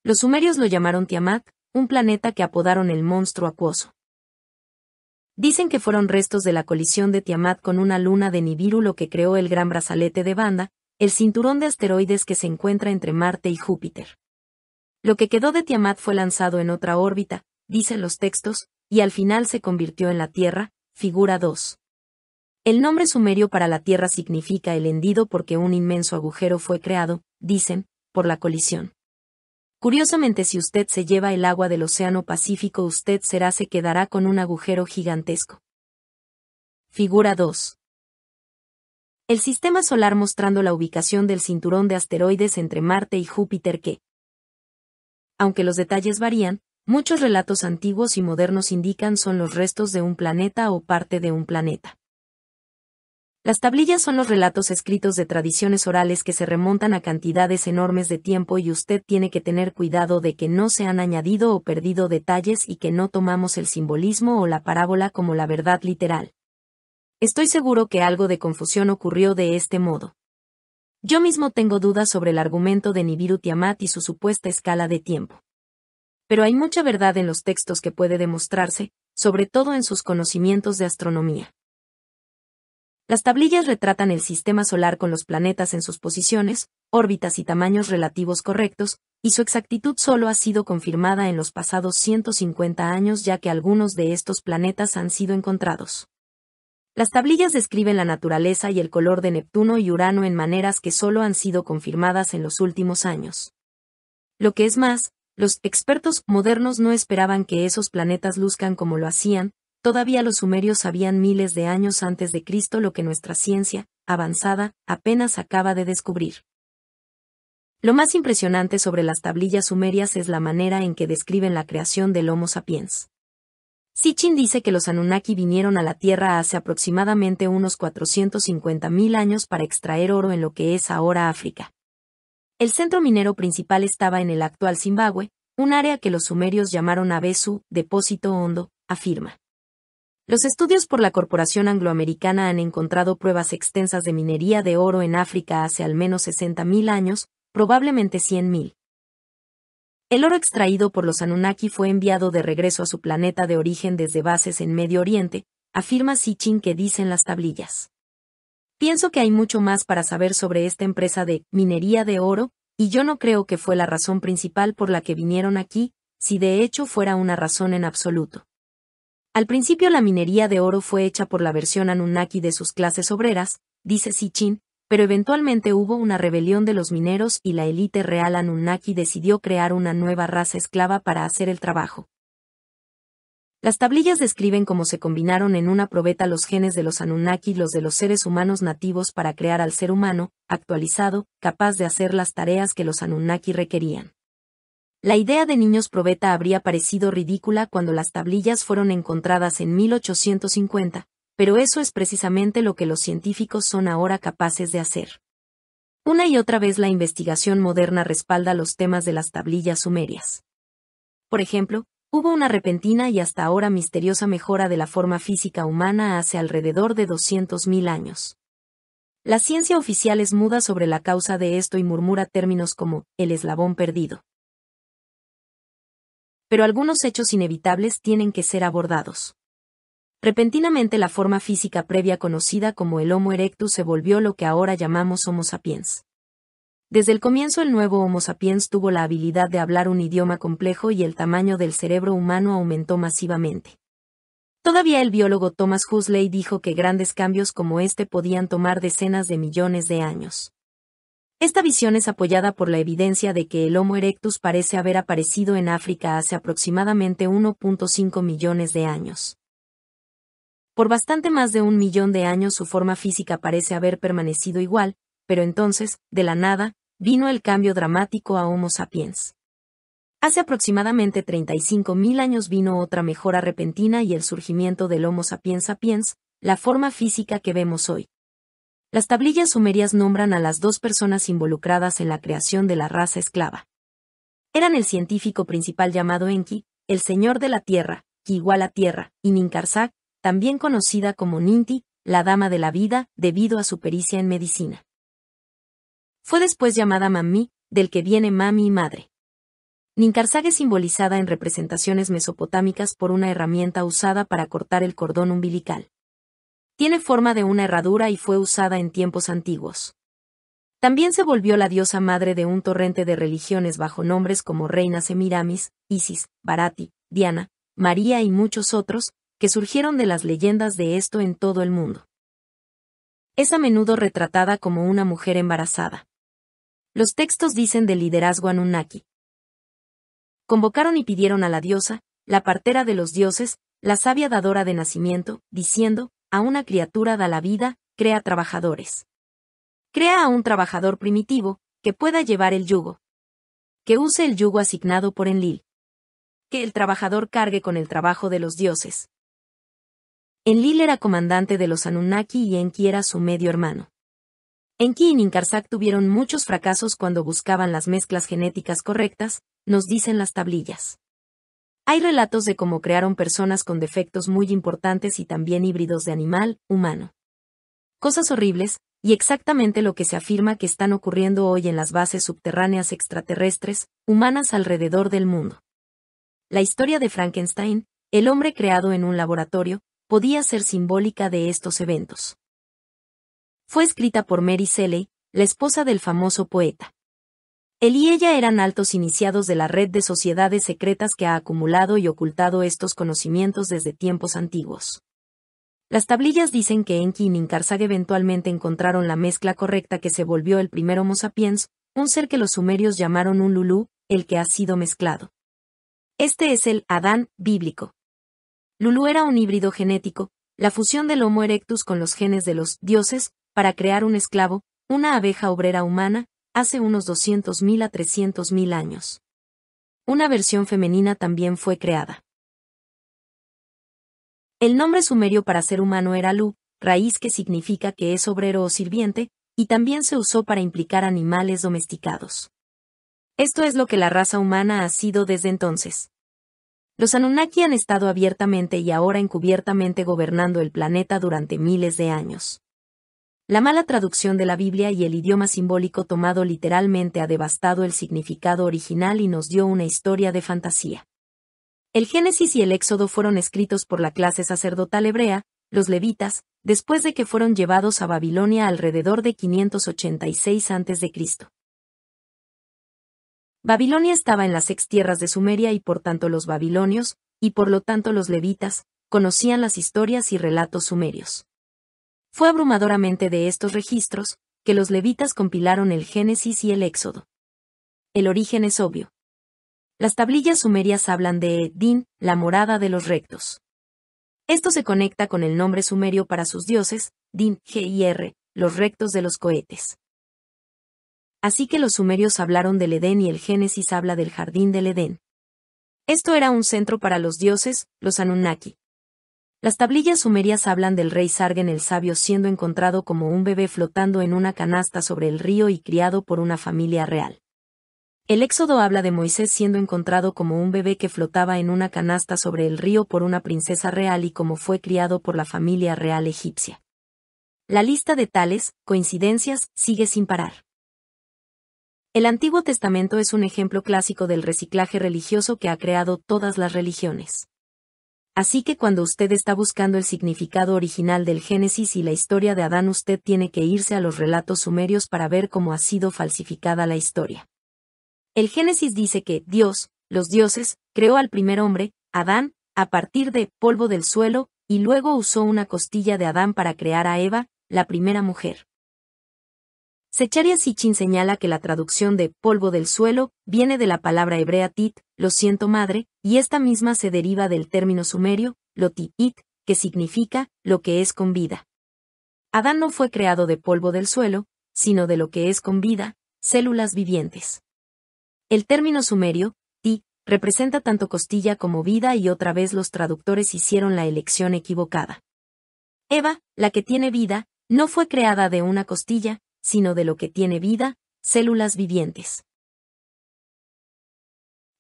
Los sumerios lo llamaron Tiamat, un planeta que apodaron el monstruo acuoso. Dicen que fueron restos de la colisión de Tiamat con una luna de Nibiru lo que creó el gran brazalete de Banda, el cinturón de asteroides que se encuentra entre Marte y Júpiter. Lo que quedó de Tiamat fue lanzado en otra órbita, dicen los textos, y al final se convirtió en la Tierra, figura 2. El nombre sumerio para la Tierra significa el hendido porque un inmenso agujero fue creado, dicen, por la colisión. Curiosamente, si usted se lleva el agua del Océano Pacífico, usted se quedará con un agujero gigantesco. Figura 2. El sistema solar mostrando la ubicación del cinturón de asteroides entre Marte y Júpiter que, aunque los detalles varían, muchos relatos antiguos y modernos indican son los restos de un planeta o parte de un planeta. Las tablillas son los relatos escritos de tradiciones orales que se remontan a cantidades enormes de tiempo y usted tiene que tener cuidado de que no se han añadido o perdido detalles y que no tomamos el simbolismo o la parábola como la verdad literal. Estoy seguro que algo de confusión ocurrió de este modo. Yo mismo tengo dudas sobre el argumento de Nibiru Tiamat y su supuesta escala de tiempo. Pero hay mucha verdad en los textos que puede demostrarse, sobre todo en sus conocimientos de astronomía. Las tablillas retratan el sistema solar con los planetas en sus posiciones, órbitas y tamaños relativos correctos, y su exactitud solo ha sido confirmada en los pasados 150 años ya que algunos de estos planetas han sido encontrados. Las tablillas describen la naturaleza y el color de Neptuno y Urano en maneras que solo han sido confirmadas en los últimos años. Lo que es más, los expertos modernos no esperaban que esos planetas luzcan como lo hacían. Todavía los sumerios sabían miles de años antes de Cristo lo que nuestra ciencia, avanzada, apenas acaba de descubrir. Lo más impresionante sobre las tablillas sumerias es la manera en que describen la creación del Homo sapiens. Sitchin dice que los Anunnaki vinieron a la Tierra hace aproximadamente unos 450.000 años para extraer oro en lo que es ahora África. El centro minero principal estaba en el actual Zimbabue, un área que los sumerios llamaron Abesu, depósito hondo, afirma. Los estudios por la Corporación Angloamericana han encontrado pruebas extensas de minería de oro en África hace al menos 60.000 años, probablemente 100.000. El oro extraído por los Anunnaki fue enviado de regreso a su planeta de origen desde bases en Medio Oriente, afirma Sitchin, que dicen las tablillas. Pienso que hay mucho más para saber sobre esta empresa de minería de oro, y yo no creo que fue la razón principal por la que vinieron aquí, si de hecho fuera una razón en absoluto. Al principio la minería de oro fue hecha por la versión Anunnaki de sus clases obreras, dice Sitchin, pero eventualmente hubo una rebelión de los mineros y la élite real Anunnaki decidió crear una nueva raza esclava para hacer el trabajo. Las tablillas describen cómo se combinaron en una probeta los genes de los Anunnaki y los de los seres humanos nativos para crear al ser humano, actualizado, capaz de hacer las tareas que los Anunnaki requerían. La idea de niños probeta habría parecido ridícula cuando las tablillas fueron encontradas en 1850, pero eso es precisamente lo que los científicos son ahora capaces de hacer. Una y otra vez la investigación moderna respalda los temas de las tablillas sumerias. Por ejemplo, hubo una repentina y hasta ahora misteriosa mejora de la forma física humana hace alrededor de 200.000 años. La ciencia oficial es muda sobre la causa de esto y murmura términos como el eslabón perdido. Pero algunos hechos inevitables tienen que ser abordados. Repentinamente la forma física previa conocida como el Homo erectus se volvió lo que ahora llamamos Homo sapiens. Desde el comienzo el nuevo Homo sapiens tuvo la habilidad de hablar un idioma complejo y el tamaño del cerebro humano aumentó masivamente. Todavía el biólogo Thomas Huxley dijo que grandes cambios como este podían tomar decenas de millones de años. Esta visión es apoyada por la evidencia de que el Homo erectus parece haber aparecido en África hace aproximadamente 1.5 millones de años. Por bastante más de 1 millón de años su forma física parece haber permanecido igual, pero entonces, de la nada, vino el cambio dramático a Homo sapiens. Hace aproximadamente 35.000 años vino otra mejora repentina y el surgimiento del Homo sapiens sapiens, la forma física que vemos hoy. Las tablillas sumerias nombran a las dos personas involucradas en la creación de la raza esclava. Eran el científico principal llamado Enki, el señor de la tierra, que igual a tierra, y Ninkarsag, también conocida como Ninti, la dama de la vida, debido a su pericia en medicina. Fue después llamada Mami, del que viene mami y madre. Ninkarsag es simbolizada en representaciones mesopotámicas por una herramienta usada para cortar el cordón umbilical. Tiene forma de una herradura y fue usada en tiempos antiguos. También se volvió la diosa madre de un torrente de religiones bajo nombres como Reina Semiramis, Isis, Barati, Diana, María y muchos otros, que surgieron de las leyendas de esto en todo el mundo. Es a menudo retratada como una mujer embarazada. Los textos dicen del liderazgo Anunnaki. Convocaron y pidieron a la diosa, la partera de los dioses, la sabia dadora de nacimiento, diciendo, a una criatura da la vida, crea trabajadores. Crea a un trabajador primitivo, que pueda llevar el yugo. Que use el yugo asignado por Enlil. Que el trabajador cargue con el trabajo de los dioses. Enlil era comandante de los Anunnaki y Enki era su medio hermano. Enki y Ninkarsag tuvieron muchos fracasos cuando buscaban las mezclas genéticas correctas, nos dicen las tablillas. Hay relatos de cómo crearon personas con defectos muy importantes y también híbridos de animal, humano. Cosas horribles, y exactamente lo que se afirma que están ocurriendo hoy en las bases subterráneas extraterrestres, humanas alrededor del mundo. La historia de Frankenstein, el hombre creado en un laboratorio, podía ser simbólica de estos eventos. Fue escrita por Mary Shelley, la esposa del famoso poeta. Él y ella eran altos iniciados de la red de sociedades secretas que ha acumulado y ocultado estos conocimientos desde tiempos antiguos. Las tablillas dicen que Enki y Ninkarsag eventualmente encontraron la mezcla correcta que se volvió el primer Homo sapiens, un ser que los sumerios llamaron un Lulú, el que ha sido mezclado. Este es el Adán bíblico. Lulú era un híbrido genético, la fusión del Homo erectus con los genes de los dioses, para crear un esclavo, una abeja obrera humana, hace unos 200.000 a 300.000 años. Una versión femenina también fue creada. El nombre sumerio para ser humano era Lu, raíz que significa que es obrero o sirviente, y también se usó para implicar animales domesticados. Esto es lo que la raza humana ha sido desde entonces. Los Anunnaki han estado abiertamente y ahora encubiertamente gobernando el planeta durante miles de años. La mala traducción de la Biblia y el idioma simbólico tomado literalmente ha devastado el significado original y nos dio una historia de fantasía. El Génesis y el Éxodo fueron escritos por la clase sacerdotal hebrea, los levitas, después de que fueron llevados a Babilonia alrededor de 586 a.C. Babilonia estaba en las extierras de Sumeria y por tanto los babilonios, y por lo tanto los levitas, conocían las historias y relatos sumerios. Fue abrumadoramente de estos registros, que los levitas compilaron el Génesis y el Éxodo. El origen es obvio. Las tablillas sumerias hablan de Din, la morada de los rectos. Esto se conecta con el nombre sumerio para sus dioses, Din, Gir, los rectos de los cohetes. Así que los sumerios hablaron del Edén y el Génesis habla del jardín del Edén. Esto era un centro para los dioses, los Anunnaki. Las tablillas sumerias hablan del rey Sargen el sabio siendo encontrado como un bebé flotando en una canasta sobre el río y criado por una familia real. El Éxodo habla de Moisés siendo encontrado como un bebé que flotaba en una canasta sobre el río por una princesa real y como fue criado por la familia real egipcia. La lista de tales coincidencias sigue sin parar. El Antiguo Testamento es un ejemplo clásico del reciclaje religioso que ha creado todas las religiones. Así que cuando usted está buscando el significado original del Génesis y la historia de Adán, usted tiene que irse a los relatos sumerios para ver cómo ha sido falsificada la historia. El Génesis dice que Dios, los dioses, creó al primer hombre, Adán, a partir de polvo del suelo, y luego usó una costilla de Adán para crear a Eva, la primera mujer. Secharia Sitchin señala que la traducción de polvo del suelo viene de la palabra hebrea tit, lo siento madre, y esta misma se deriva del término sumerio, it, que significa lo que es con vida. Adán no fue creado de polvo del suelo, sino de lo que es con vida, células vivientes. El término sumerio, ti, representa tanto costilla como vida y otra vez los traductores hicieron la elección equivocada. Eva, la que tiene vida, no fue creada de una costilla, sino de lo que tiene vida, células vivientes.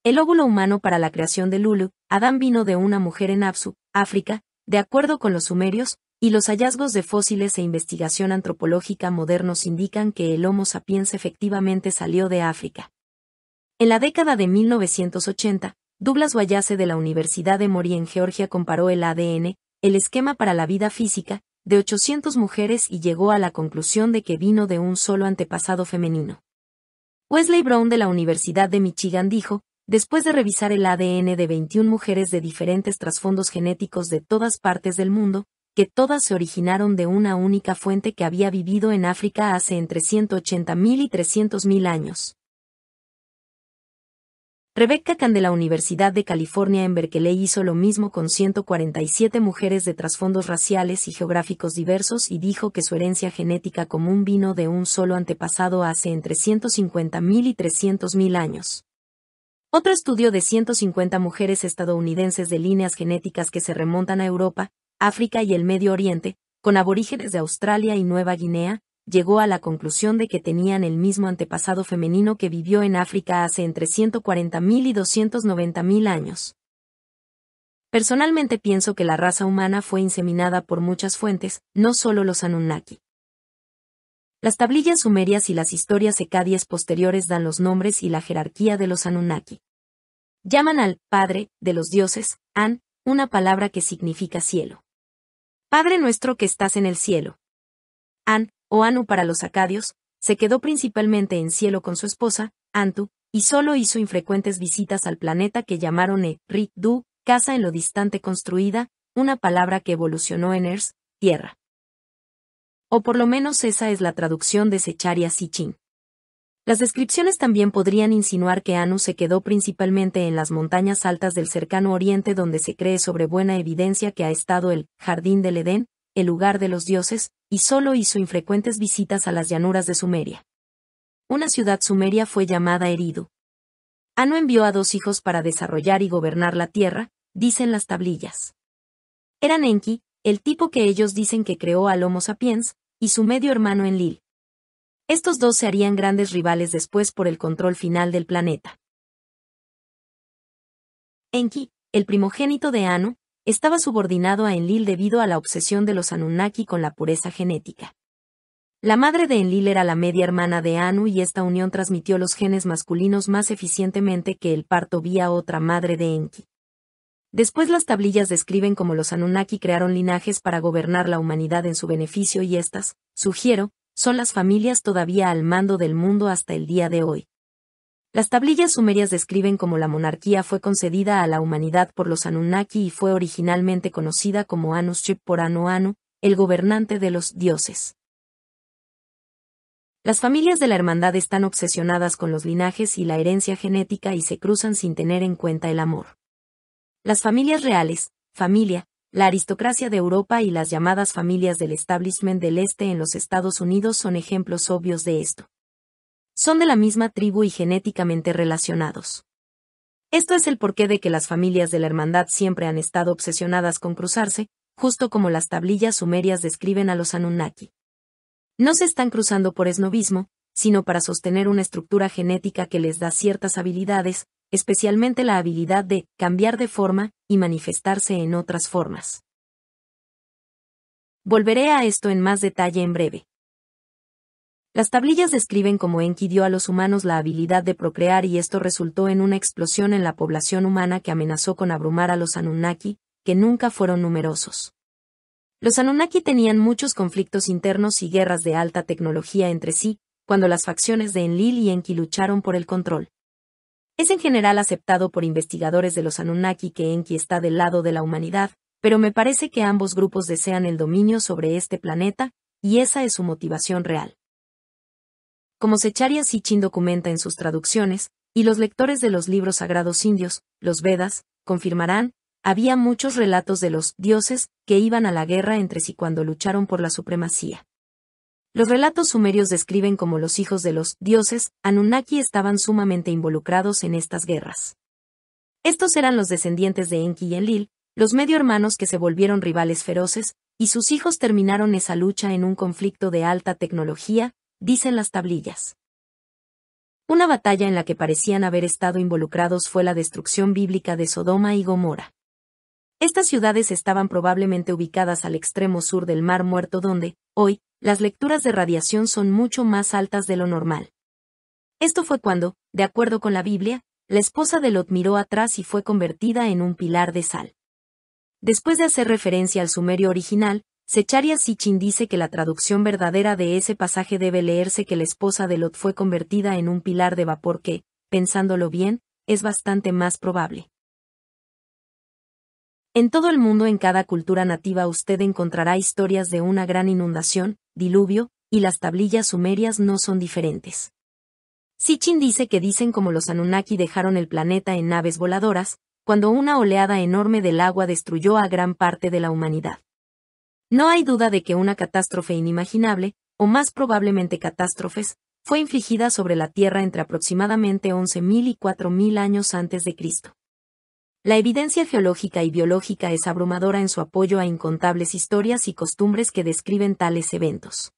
El óvulo humano para la creación de Lulu, Adán vino de una mujer en Apsu, África, de acuerdo con los sumerios, y los hallazgos de fósiles e investigación antropológica modernos indican que el Homo sapiens efectivamente salió de África. En la década de 1980, Douglas Wallace de la Universidad de Emory en Georgia comparó el ADN, el esquema para la vida física, de 800 mujeres y llegó a la conclusión de que vino de un solo antepasado femenino. Wesley Brown de la Universidad de Michigan dijo, después de revisar el ADN de 21 mujeres de diferentes trasfondos genéticos de todas partes del mundo, que todas se originaron de una única fuente que había vivido en África hace entre 180.000 y 300.000 años. Rebecca Kahn de la Universidad de California en Berkeley hizo lo mismo con 147 mujeres de trasfondos raciales y geográficos diversos y dijo que su herencia genética común vino de un solo antepasado hace entre 150.000 y 300.000 años. Otro estudio de 150 mujeres estadounidenses de líneas genéticas que se remontan a Europa, África y el Medio Oriente, con aborígenes de Australia y Nueva Guinea, llegó a la conclusión de que tenían el mismo antepasado femenino que vivió en África hace entre 140.000 y 290.000 años. Personalmente pienso que la raza humana fue inseminada por muchas fuentes, no solo los Anunnaki. Las tablillas sumerias y las historias ecadies posteriores dan los nombres y la jerarquía de los Anunnaki. Llaman al Padre, de los dioses, An, una palabra que significa cielo. Padre nuestro que estás en el cielo. An, o Anu para los acadios, se quedó principalmente en cielo con su esposa, Antu, y solo hizo infrecuentes visitas al planeta que llamaron Ri-Du, casa en lo distante construida, una palabra que evolucionó en Ers, tierra. O por lo menos esa es la traducción de Secharia Sitchin. Las descripciones también podrían insinuar que Anu se quedó principalmente en las montañas altas del cercano oriente donde se cree sobre buena evidencia que ha estado el Jardín del Edén, el lugar de los dioses, y solo hizo infrecuentes visitas a las llanuras de Sumeria. una ciudad sumeria fue llamada Eridu. Anu envió a 2 hijos para desarrollar y gobernar la tierra, dicen las tablillas. Eran Enki, el tipo que ellos dicen que creó al Homo sapiens, y su medio hermano Enlil. Estos 2 se harían grandes rivales después por el control final del planeta. Enki, el primogénito de Anu, estaba subordinado a Enlil debido a la obsesión de los Anunnaki con la pureza genética. La madre de Enlil era la media hermana de Anu y esta unión transmitió los genes masculinos más eficientemente que el parto vía otra madre de Enki. Después las tablillas describen cómo los Anunnaki crearon linajes para gobernar la humanidad en su beneficio y estas, sugiero, son las familias todavía al mando del mundo hasta el día de hoy. Las tablillas sumerias describen cómo la monarquía fue concedida a la humanidad por los Anunnaki y fue originalmente conocida como Anuship por Anu, el gobernante de los dioses. Las familias de la hermandad están obsesionadas con los linajes y la herencia genética y se cruzan sin tener en cuenta el amor. Las familias reales, la aristocracia de Europa y las llamadas familias del establishment del este en los Estados Unidos son ejemplos obvios de esto. Son de la misma tribu y genéticamente relacionados. Esto es el porqué de que las familias de la hermandad siempre han estado obsesionadas con cruzarse, justo como las tablillas sumerias describen a los Anunnaki. No se están cruzando por esnovismo, sino para sostener una estructura genética que les da ciertas habilidades, especialmente la habilidad de cambiar de forma y manifestarse en otras formas. Volveré a esto en más detalle en breve. Las tablillas describen cómo Enki dio a los humanos la habilidad de procrear y esto resultó en una explosión en la población humana que amenazó con abrumar a los Anunnaki, que nunca fueron numerosos. Los Anunnaki tenían muchos conflictos internos y guerras de alta tecnología entre sí, cuando las facciones de Enlil y Enki lucharon por el control. Es en general aceptado por investigadores de los Anunnaki que Enki está del lado de la humanidad, pero me parece que ambos grupos desean el dominio sobre este planeta, y esa es su motivación real. Como Zecharia Sitchin documenta en sus traducciones, y los lectores de los libros sagrados indios, los Vedas, confirmarán, había muchos relatos de los dioses que iban a la guerra entre sí cuando lucharon por la supremacía. Los relatos sumerios describen cómo los hijos de los dioses Anunnaki estaban sumamente involucrados en estas guerras. Estos eran los descendientes de Enki y Enlil, los medio hermanos que se volvieron rivales feroces, y sus hijos terminaron esa lucha en un conflicto de alta tecnología, dicen las tablillas. Una batalla en la que parecían haber estado involucrados fue la destrucción bíblica de Sodoma y Gomorra. Estas ciudades estaban probablemente ubicadas al extremo sur del Mar Muerto donde, hoy, las lecturas de radiación son mucho más altas de lo normal. Esto fue cuando, de acuerdo con la Biblia, la esposa de Lot miró atrás y fue convertida en un pilar de sal. Después de hacer referencia al sumerio original, Zecharia Sitchin dice que la traducción verdadera de ese pasaje debe leerse que la esposa de Lot fue convertida en un pilar de vapor que, pensándolo bien, es bastante más probable. En todo el mundo en cada cultura nativa usted encontrará historias de una gran inundación, diluvio, y las tablillas sumerias no son diferentes. Sitchin dice que dicen como los Anunnaki dejaron el planeta en naves voladoras, cuando una oleada enorme del agua destruyó a gran parte de la humanidad. No hay duda de que una catástrofe inimaginable, o más probablemente catástrofes, fue infligida sobre la Tierra entre aproximadamente 11.000 y 4.000 años antes de Cristo. La evidencia geológica y biológica es abrumadora en su apoyo a incontables historias y costumbres que describen tales eventos.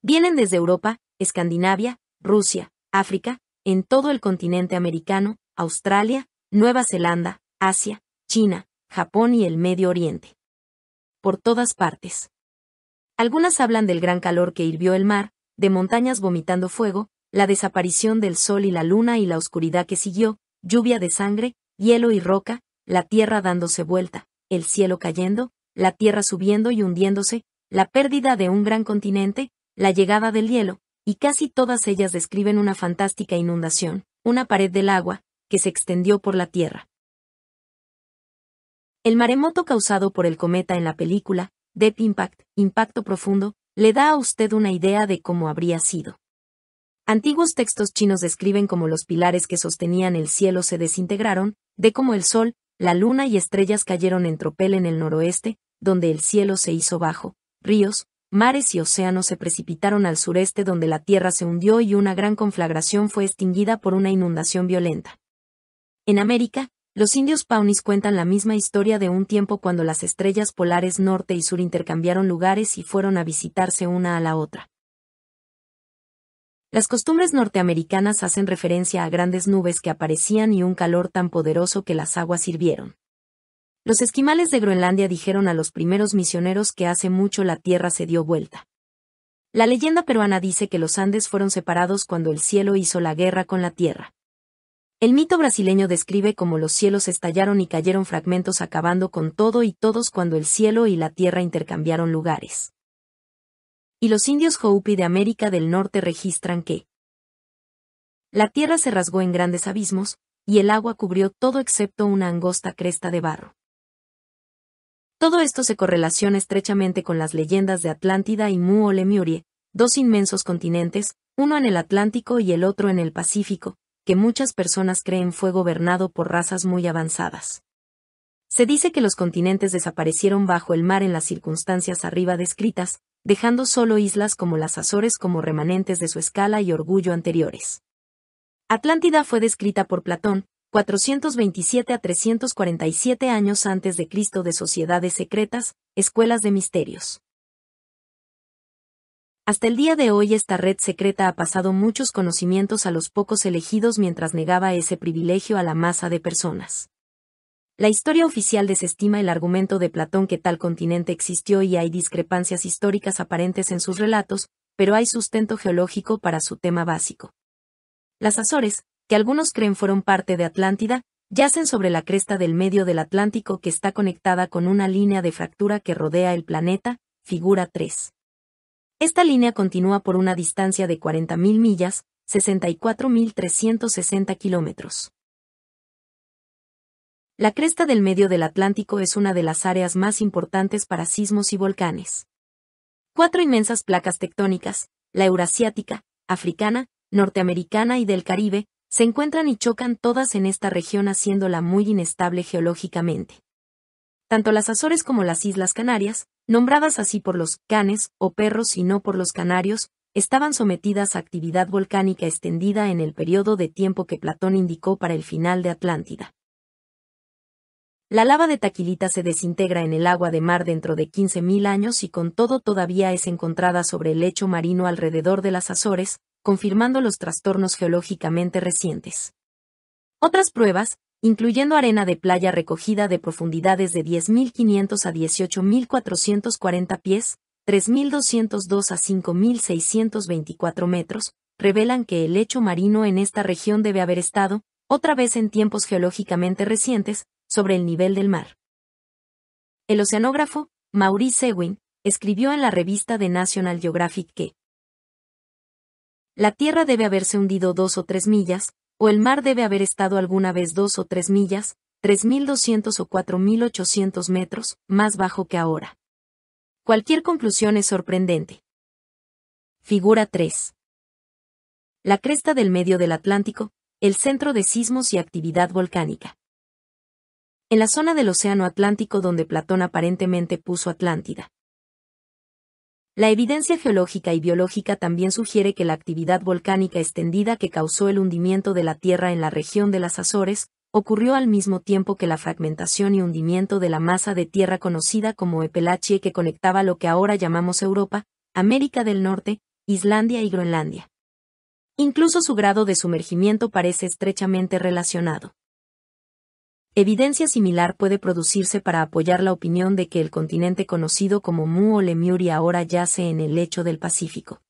Vienen desde Europa, Escandinavia, Rusia, África, en todo el continente americano, Australia, Nueva Zelanda, Asia, China, Japón y el Medio Oriente. Por todas partes. Algunas hablan del gran calor que hirvió el mar, de montañas vomitando fuego, la desaparición del sol y la luna y la oscuridad que siguió, lluvia de sangre, hielo y roca, la tierra dándose vuelta, el cielo cayendo, la tierra subiendo y hundiéndose, la pérdida de un gran continente, la llegada del hielo, y casi todas ellas describen una fantástica inundación, una pared del agua, que se extendió por la tierra. El maremoto causado por el cometa en la película, Deep Impact, Impacto Profundo, le da a usted una idea de cómo habría sido. Antiguos textos chinos describen cómo los pilares que sostenían el cielo se desintegraron, de cómo el sol, la luna y estrellas cayeron en tropel en el noroeste, donde el cielo se hizo bajo, ríos, mares y océanos se precipitaron al sureste donde la tierra se hundió y una gran conflagración fue extinguida por una inundación violenta. En América, los indios Pawnees cuentan la misma historia de un tiempo cuando las estrellas polares norte y sur intercambiaron lugares y fueron a visitarse una a la otra. Las costumbres norteamericanas hacen referencia a grandes nubes que aparecían y un calor tan poderoso que las aguas hirvieron. Los esquimales de Groenlandia dijeron a los primeros misioneros que hace mucho la tierra se dio vuelta. La leyenda peruana dice que los Andes fueron separados cuando el cielo hizo la guerra con la tierra. El mito brasileño describe cómo los cielos estallaron y cayeron fragmentos acabando con todo y todos cuando el cielo y la tierra intercambiaron lugares. Y los indios Hopi de América del Norte registran que la tierra se rasgó en grandes abismos, y el agua cubrió todo excepto una angosta cresta de barro. Todo esto se correlaciona estrechamente con las leyendas de Atlántida y Mu o Lemurie, dos inmensos continentes, uno en el Atlántico y el otro en el Pacífico, que muchas personas creen fue gobernado por razas muy avanzadas. Se dice que los continentes desaparecieron bajo el mar en las circunstancias arriba descritas, dejando solo islas como las Azores como remanentes de su escala y orgullo anteriores. Atlántida fue descrita por Platón, 427 a 347 años antes de Cristo, de sociedades secretas, escuelas de misterios. Hasta el día de hoy esta red secreta ha pasado muchos conocimientos a los pocos elegidos mientras negaba ese privilegio a la masa de personas. La historia oficial desestima el argumento de Platón que tal continente existió y hay discrepancias históricas aparentes en sus relatos, pero hay sustento geológico para su tema básico. Las Azores, que algunos creen fueron parte de Atlántida, yacen sobre la cresta del medio del Atlántico que está conectada con una línea de fractura que rodea el planeta, figura 3. Esta línea continúa por una distancia de 40.000 millas, 64.360 kilómetros. La cresta del medio del Atlántico es una de las áreas más importantes para sismos y volcanes. 4 inmensas placas tectónicas, la eurasiática, africana, norteamericana y del Caribe, se encuentran y chocan todas en esta región haciéndola muy inestable geológicamente. Tanto las Azores como las Islas Canarias, nombradas así por los canes o perros y no por los canarios, estaban sometidas a actividad volcánica extendida en el periodo de tiempo que Platón indicó para el final de Atlántida. La lava de Taquilita se desintegra en el agua de mar dentro de 15.000 años y con todo todavía es encontrada sobre el lecho marino alrededor de las Azores, confirmando los trastornos geológicamente recientes. Otras pruebas, incluyendo arena de playa recogida de profundidades de 10.500 a 18.440 pies, 3.202 a 5.624 metros, revelan que el lecho marino en esta región debe haber estado, otra vez en tiempos geológicamente recientes, sobre el nivel del mar. El oceanógrafo, Maurice Ewing, escribió en la revista The National Geographic que la Tierra debe haberse hundido 2 o 3 millas, o el mar debe haber estado alguna vez 2 o 3 millas, 3.200 o 4.800 metros, más bajo que ahora. Cualquier conclusión es sorprendente. Figura 3. La cresta del medio del Atlántico, el centro de sismos y actividad volcánica. En la zona del Océano Atlántico donde Platón aparentemente puso Atlántida. La evidencia geológica y biológica también sugiere que la actividad volcánica extendida que causó el hundimiento de la Tierra en la región de las Azores, ocurrió al mismo tiempo que la fragmentación y hundimiento de la masa de tierra conocida como Epelachie que conectaba lo que ahora llamamos Europa, América del Norte, Islandia y Groenlandia. Incluso su grado de sumergimiento parece estrechamente relacionado. Evidencia similar puede producirse para apoyar la opinión de que el continente conocido como Mu o Lemuria ahora yace en el lecho del Pacífico.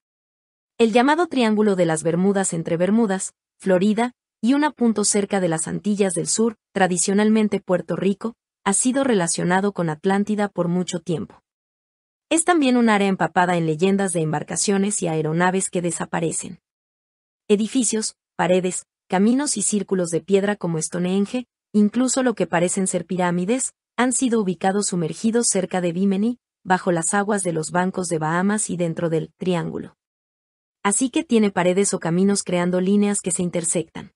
El llamado Triángulo de las Bermudas entre Bermudas, Florida, y un punto cerca de las Antillas del Sur, tradicionalmente Puerto Rico, ha sido relacionado con Atlántida por mucho tiempo. Es también un área empapada en leyendas de embarcaciones y aeronaves que desaparecen. Edificios, paredes, caminos y círculos de piedra como Stonehenge, incluso lo que parecen ser pirámides, han sido ubicados sumergidos cerca de Bimini, bajo las aguas de los bancos de Bahamas y dentro del Triángulo. Así que tiene paredes o caminos creando líneas que se intersectan.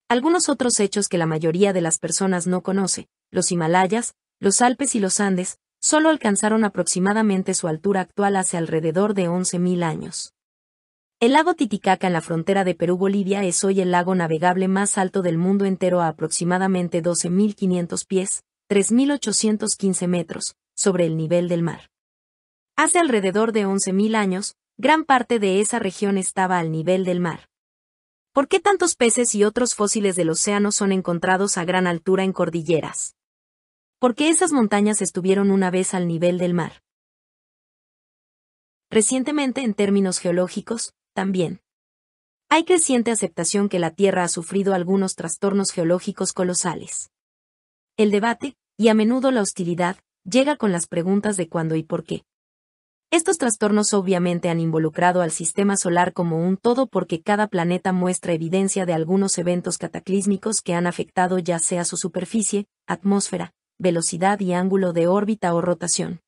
Algunos otros hechos que la mayoría de las personas no conoce, los Himalayas, los Alpes y los Andes, solo alcanzaron aproximadamente su altura actual hace alrededor de 11.000 años. El lago Titicaca en la frontera de Perú-Bolivia es hoy el lago navegable más alto del mundo entero a aproximadamente 12.500 pies, 3.815 metros, sobre el nivel del mar. Hace alrededor de 11.000 años, gran parte de esa región estaba al nivel del mar. ¿Por qué tantos peces y otros fósiles del océano son encontrados a gran altura en cordilleras? ¿Por qué esas montañas estuvieron una vez al nivel del mar? Recientemente, en términos geológicos, también. Hay creciente aceptación que la Tierra ha sufrido algunos trastornos geológicos colosales. El debate, y a menudo la hostilidad, llega con las preguntas de cuándo y por qué. Estos trastornos obviamente han involucrado al sistema solar como un todo porque cada planeta muestra evidencia de algunos eventos cataclísmicos que han afectado ya sea su superficie, atmósfera, velocidad y ángulo de órbita o rotación.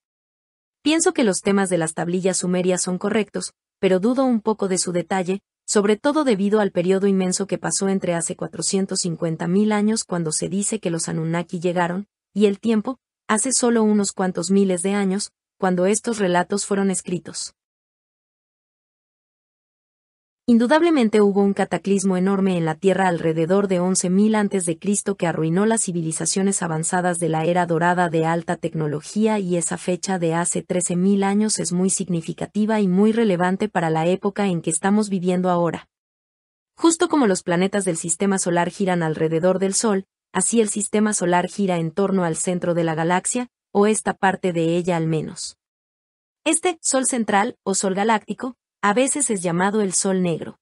Pienso que los temas de las tablillas sumerias son correctos, pero dudo un poco de su detalle, sobre todo debido al periodo inmenso que pasó entre hace 450.000 años cuando se dice que los Anunnaki llegaron, y el tiempo, hace solo unos cuantos miles de años, cuando estos relatos fueron escritos. Indudablemente hubo un cataclismo enorme en la Tierra alrededor de 11.000 a.C. que arruinó las civilizaciones avanzadas de la era dorada de alta tecnología y esa fecha de hace 13.000 años es muy significativa y muy relevante para la época en que estamos viviendo ahora. Justo como los planetas del sistema solar giran alrededor del Sol, así el sistema solar gira en torno al centro de la galaxia, o esta parte de ella al menos. Este Sol central, o Sol galáctico, a veces es llamado el Sol negro.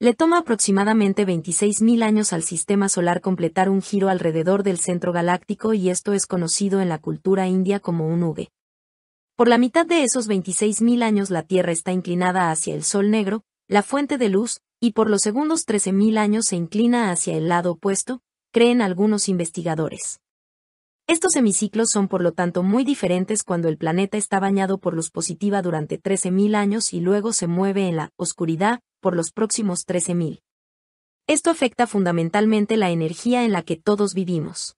Le toma aproximadamente 26.000 años al sistema solar completar un giro alrededor del centro galáctico y esto es conocido en la cultura india como un uge. Por la mitad de esos 26.000 años la Tierra está inclinada hacia el Sol negro, la fuente de luz, y por los segundos 13.000 años se inclina hacia el lado opuesto, creen algunos investigadores. Estos hemiciclos son por lo tanto muy diferentes cuando el planeta está bañado por luz positiva durante 13.000 años y luego se mueve en la oscuridad por los próximos 13.000. Esto afecta fundamentalmente la energía en la que todos vivimos.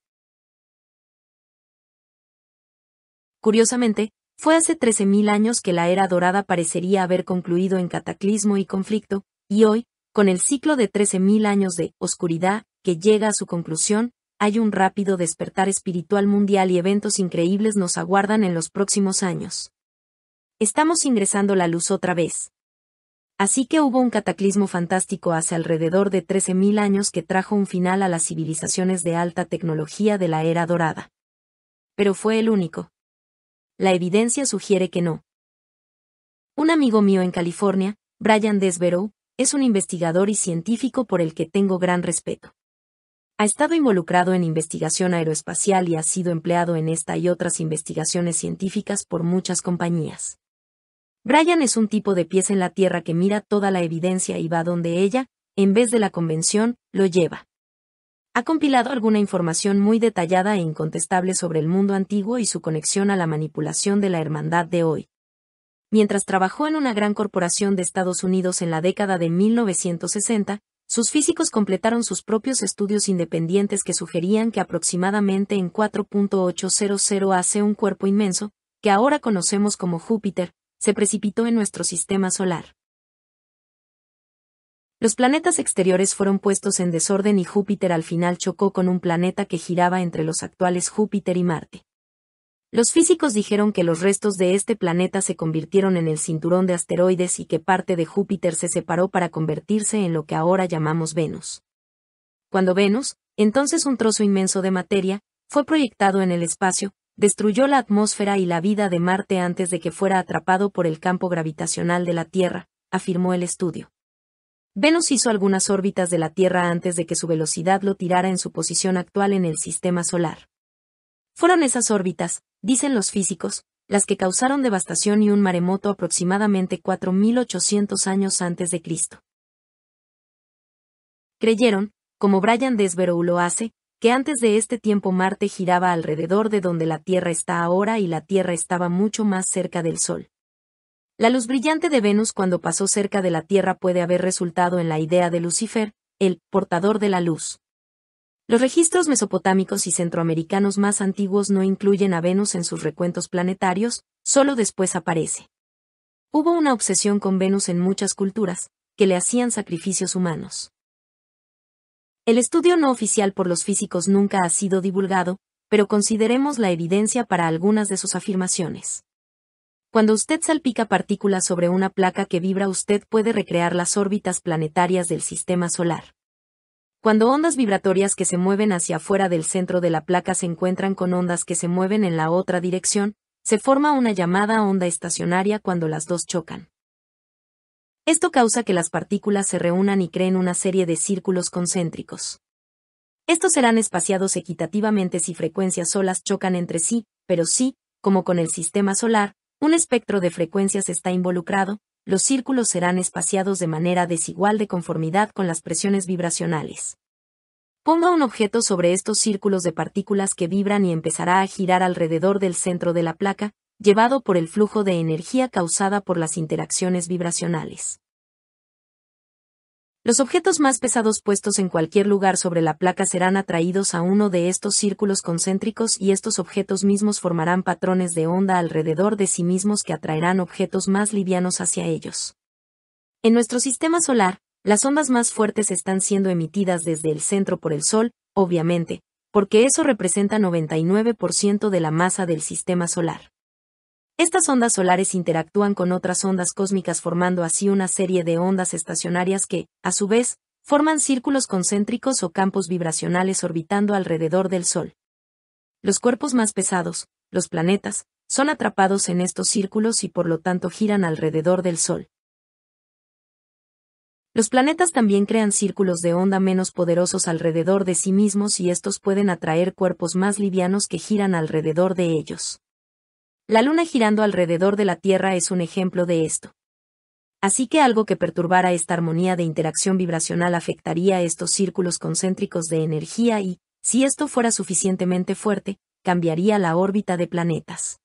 Curiosamente, fue hace 13.000 años que la era dorada parecería haber concluido en cataclismo y conflicto, y hoy, con el ciclo de 13.000 años de oscuridad que llega a su conclusión, hay un rápido despertar espiritual mundial y eventos increíbles nos aguardan en los próximos años. Estamos ingresando la luz otra vez. Así que hubo un cataclismo fantástico hace alrededor de 13.000 años que trajo un final a las civilizaciones de alta tecnología de la era dorada. Pero fue el único. La evidencia sugiere que no. Un amigo mío en California, Brian Desborough, es un investigador y científico por el que tengo gran respeto. Ha estado involucrado en investigación aeroespacial y ha sido empleado en esta y otras investigaciones científicas por muchas compañías. Brian es un tipo de pies en la tierra que mira toda la evidencia y va donde ella, en vez de la convención, lo lleva. Ha compilado alguna información muy detallada e incontestable sobre el mundo antiguo y su conexión a la manipulación de la hermandad de hoy. Mientras trabajó en una gran corporación de Estados Unidos en la década de 1960, sus físicos completaron sus propios estudios independientes que sugerían que aproximadamente en 4.800 AC un cuerpo inmenso, que ahora conocemos como Júpiter, se precipitó en nuestro sistema solar. Los planetas exteriores fueron puestos en desorden y Júpiter al final chocó con un planeta que giraba entre los actuales Júpiter y Marte. Los físicos dijeron que los restos de este planeta se convirtieron en el cinturón de asteroides y que parte de Júpiter se separó para convertirse en lo que ahora llamamos Venus. Cuando Venus, entonces un trozo inmenso de materia, fue proyectado en el espacio, destruyó la atmósfera y la vida de Marte antes de que fuera atrapado por el campo gravitacional de la Tierra, afirmó el estudio. Venus hizo algunas órbitas de la Tierra antes de que su velocidad lo tirara en su posición actual en el sistema solar. Fueron esas órbitas, dicen los físicos, las que causaron devastación y un maremoto aproximadamente 4.800 años antes de Cristo. Creyeron, como Brian Desborough lo hace, que antes de este tiempo Marte giraba alrededor de donde la Tierra está ahora y la Tierra estaba mucho más cerca del Sol. La luz brillante de Venus cuando pasó cerca de la Tierra puede haber resultado en la idea de Lucifer, el portador de la luz. Los registros mesopotámicos y centroamericanos más antiguos no incluyen a Venus en sus recuentos planetarios, solo después aparece. Hubo una obsesión con Venus en muchas culturas, que le hacían sacrificios humanos. El estudio no oficial por los físicos nunca ha sido divulgado, pero consideremos la evidencia para algunas de sus afirmaciones. Cuando usted salpica partículas sobre una placa que vibra, usted puede recrear las órbitas planetarias del sistema solar. Cuando ondas vibratorias que se mueven hacia afuera del centro de la placa se encuentran con ondas que se mueven en la otra dirección, se forma una llamada onda estacionaria cuando las dos chocan. Esto causa que las partículas se reúnan y creen una serie de círculos concéntricos. Estos serán espaciados equitativamente si frecuencias solas chocan entre sí, pero si, como con el sistema solar, un espectro de frecuencias está involucrado, los círculos serán espaciados de manera desigual de conformidad con las presiones vibracionales. Ponga un objeto sobre estos círculos de partículas que vibran y empezará a girar alrededor del centro de la placa, llevado por el flujo de energía causada por las interacciones vibracionales. Los objetos más pesados puestos en cualquier lugar sobre la placa serán atraídos a uno de estos círculos concéntricos y estos objetos mismos formarán patrones de onda alrededor de sí mismos que atraerán objetos más livianos hacia ellos. En nuestro sistema solar, las ondas más fuertes están siendo emitidas desde el centro por el Sol, obviamente, porque eso representa 99% de la masa del sistema solar. Estas ondas solares interactúan con otras ondas cósmicas formando así una serie de ondas estacionarias que, a su vez, forman círculos concéntricos o campos vibracionales orbitando alrededor del Sol. Los cuerpos más pesados, los planetas, son atrapados en estos círculos y por lo tanto giran alrededor del Sol. Los planetas también crean círculos de onda menos poderosos alrededor de sí mismos y estos pueden atraer cuerpos más livianos que giran alrededor de ellos. La Luna girando alrededor de la Tierra es un ejemplo de esto. Así que algo que perturbara esta armonía de interacción vibracional afectaría estos círculos concéntricos de energía y, si esto fuera suficientemente fuerte, cambiaría la órbita de planetas.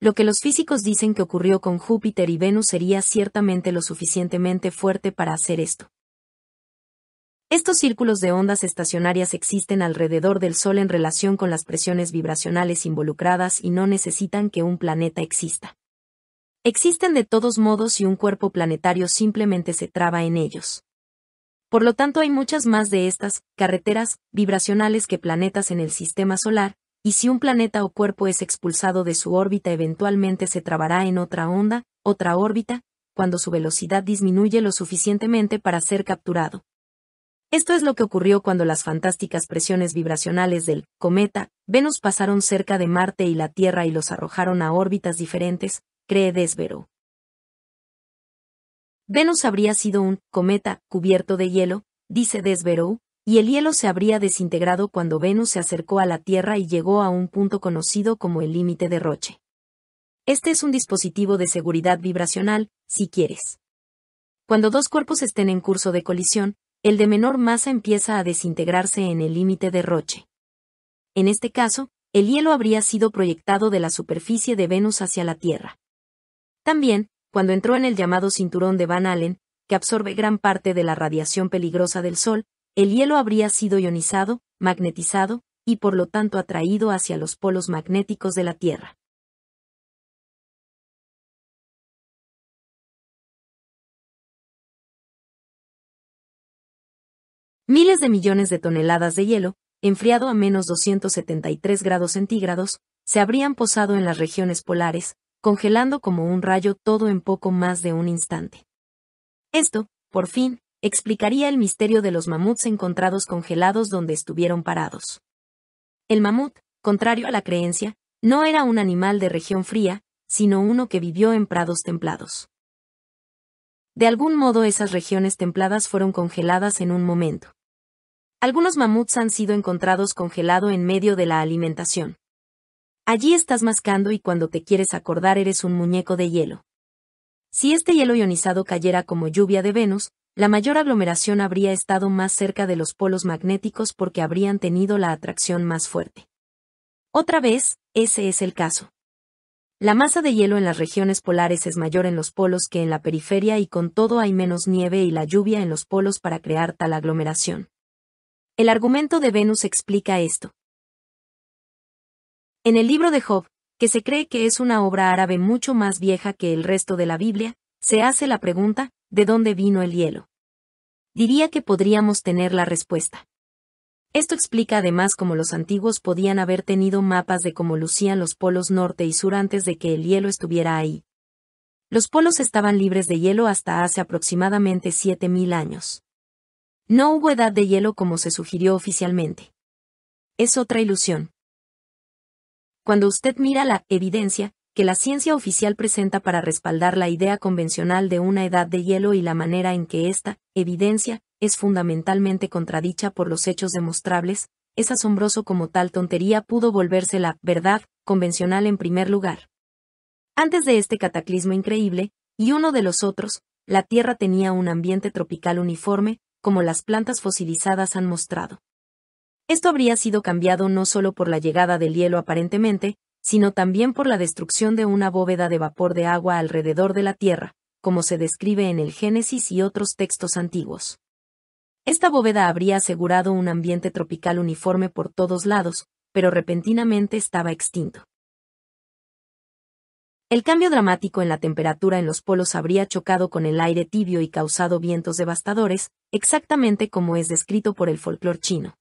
Lo que los físicos dicen que ocurrió con Júpiter y Venus sería ciertamente lo suficientemente fuerte para hacer esto. Estos círculos de ondas estacionarias existen alrededor del Sol en relación con las presiones vibracionales involucradas y no necesitan que un planeta exista. Existen de todos modos y un cuerpo planetario simplemente se traba en ellos. Por lo tanto hay muchas más de estas carreteras vibracionales que planetas en el sistema solar, y si un planeta o cuerpo es expulsado de su órbita eventualmente se trabará en otra onda, otra órbita, cuando su velocidad disminuye lo suficientemente para ser capturado. Esto es lo que ocurrió cuando las fantásticas presiones vibracionales del cometa Venus pasaron cerca de Marte y la Tierra y los arrojaron a órbitas diferentes, cree Desborough. Venus habría sido un cometa cubierto de hielo, dice Desborough, y el hielo se habría desintegrado cuando Venus se acercó a la Tierra y llegó a un punto conocido como el límite de Roche. Este es un dispositivo de seguridad vibracional, si quieres. Cuando dos cuerpos estén en curso de colisión, el de menor masa empieza a desintegrarse en el límite de Roche. En este caso, el hielo habría sido proyectado de la superficie de Venus hacia la Tierra. También, cuando entró en el llamado cinturón de Van Allen, que absorbe gran parte de la radiación peligrosa del Sol, el hielo habría sido ionizado, magnetizado, y por lo tanto atraído hacia los polos magnéticos de la Tierra. Miles de millones de toneladas de hielo, enfriado a menos 273 grados centígrados, se habrían posado en las regiones polares, congelando como un rayo todo en poco más de un instante. Esto, por fin, explicaría el misterio de los mamuts encontrados congelados donde estuvieron parados. El mamut, contrario a la creencia, no era un animal de región fría, sino uno que vivió en prados templados. De algún modo esas regiones templadas fueron congeladas en un momento. Algunos mamuts han sido encontrados congelado en medio de la alimentación. Allí estás mascando y cuando te quieres acordar eres un muñeco de hielo. Si este hielo ionizado cayera como lluvia de Venus, la mayor aglomeración habría estado más cerca de los polos magnéticos porque habrían tenido la atracción más fuerte. Otra vez, ese es el caso. La masa de hielo en las regiones polares es mayor en los polos que en la periferia y con todo hay menos nieve y la lluvia en los polos para crear tal aglomeración. El argumento de Venus explica esto. En el libro de Job, que se cree que es una obra árabe mucho más vieja que el resto de la Biblia, se hace la pregunta, ¿de dónde vino el hielo? Diría que podríamos tener la respuesta. Esto explica además cómo los antiguos podían haber tenido mapas de cómo lucían los polos norte y sur antes de que el hielo estuviera ahí. Los polos estaban libres de hielo hasta hace aproximadamente 7000 años. No hubo edad de hielo como se sugirió oficialmente. Es otra ilusión. Cuando usted mira la evidencia que la ciencia oficial presenta para respaldar la idea convencional de una edad de hielo y la manera en que esta evidencia es fundamentalmente contradicha por los hechos demostrables, es asombroso cómo tal tontería pudo volverse la verdad convencional en primer lugar. Antes de este cataclismo increíble, y uno de los otros, la Tierra tenía un ambiente tropical uniforme, como las plantas fosilizadas han mostrado. Esto habría sido cambiado no solo por la llegada del hielo aparentemente, sino también por la destrucción de una bóveda de vapor de agua alrededor de la Tierra, como se describe en el Génesis y otros textos antiguos. Esta bóveda habría asegurado un ambiente tropical uniforme por todos lados, pero repentinamente estaba extinto. El cambio dramático en la temperatura en los polos habría chocado con el aire tibio y causado vientos devastadores, exactamente como es descrito por el folclore chino.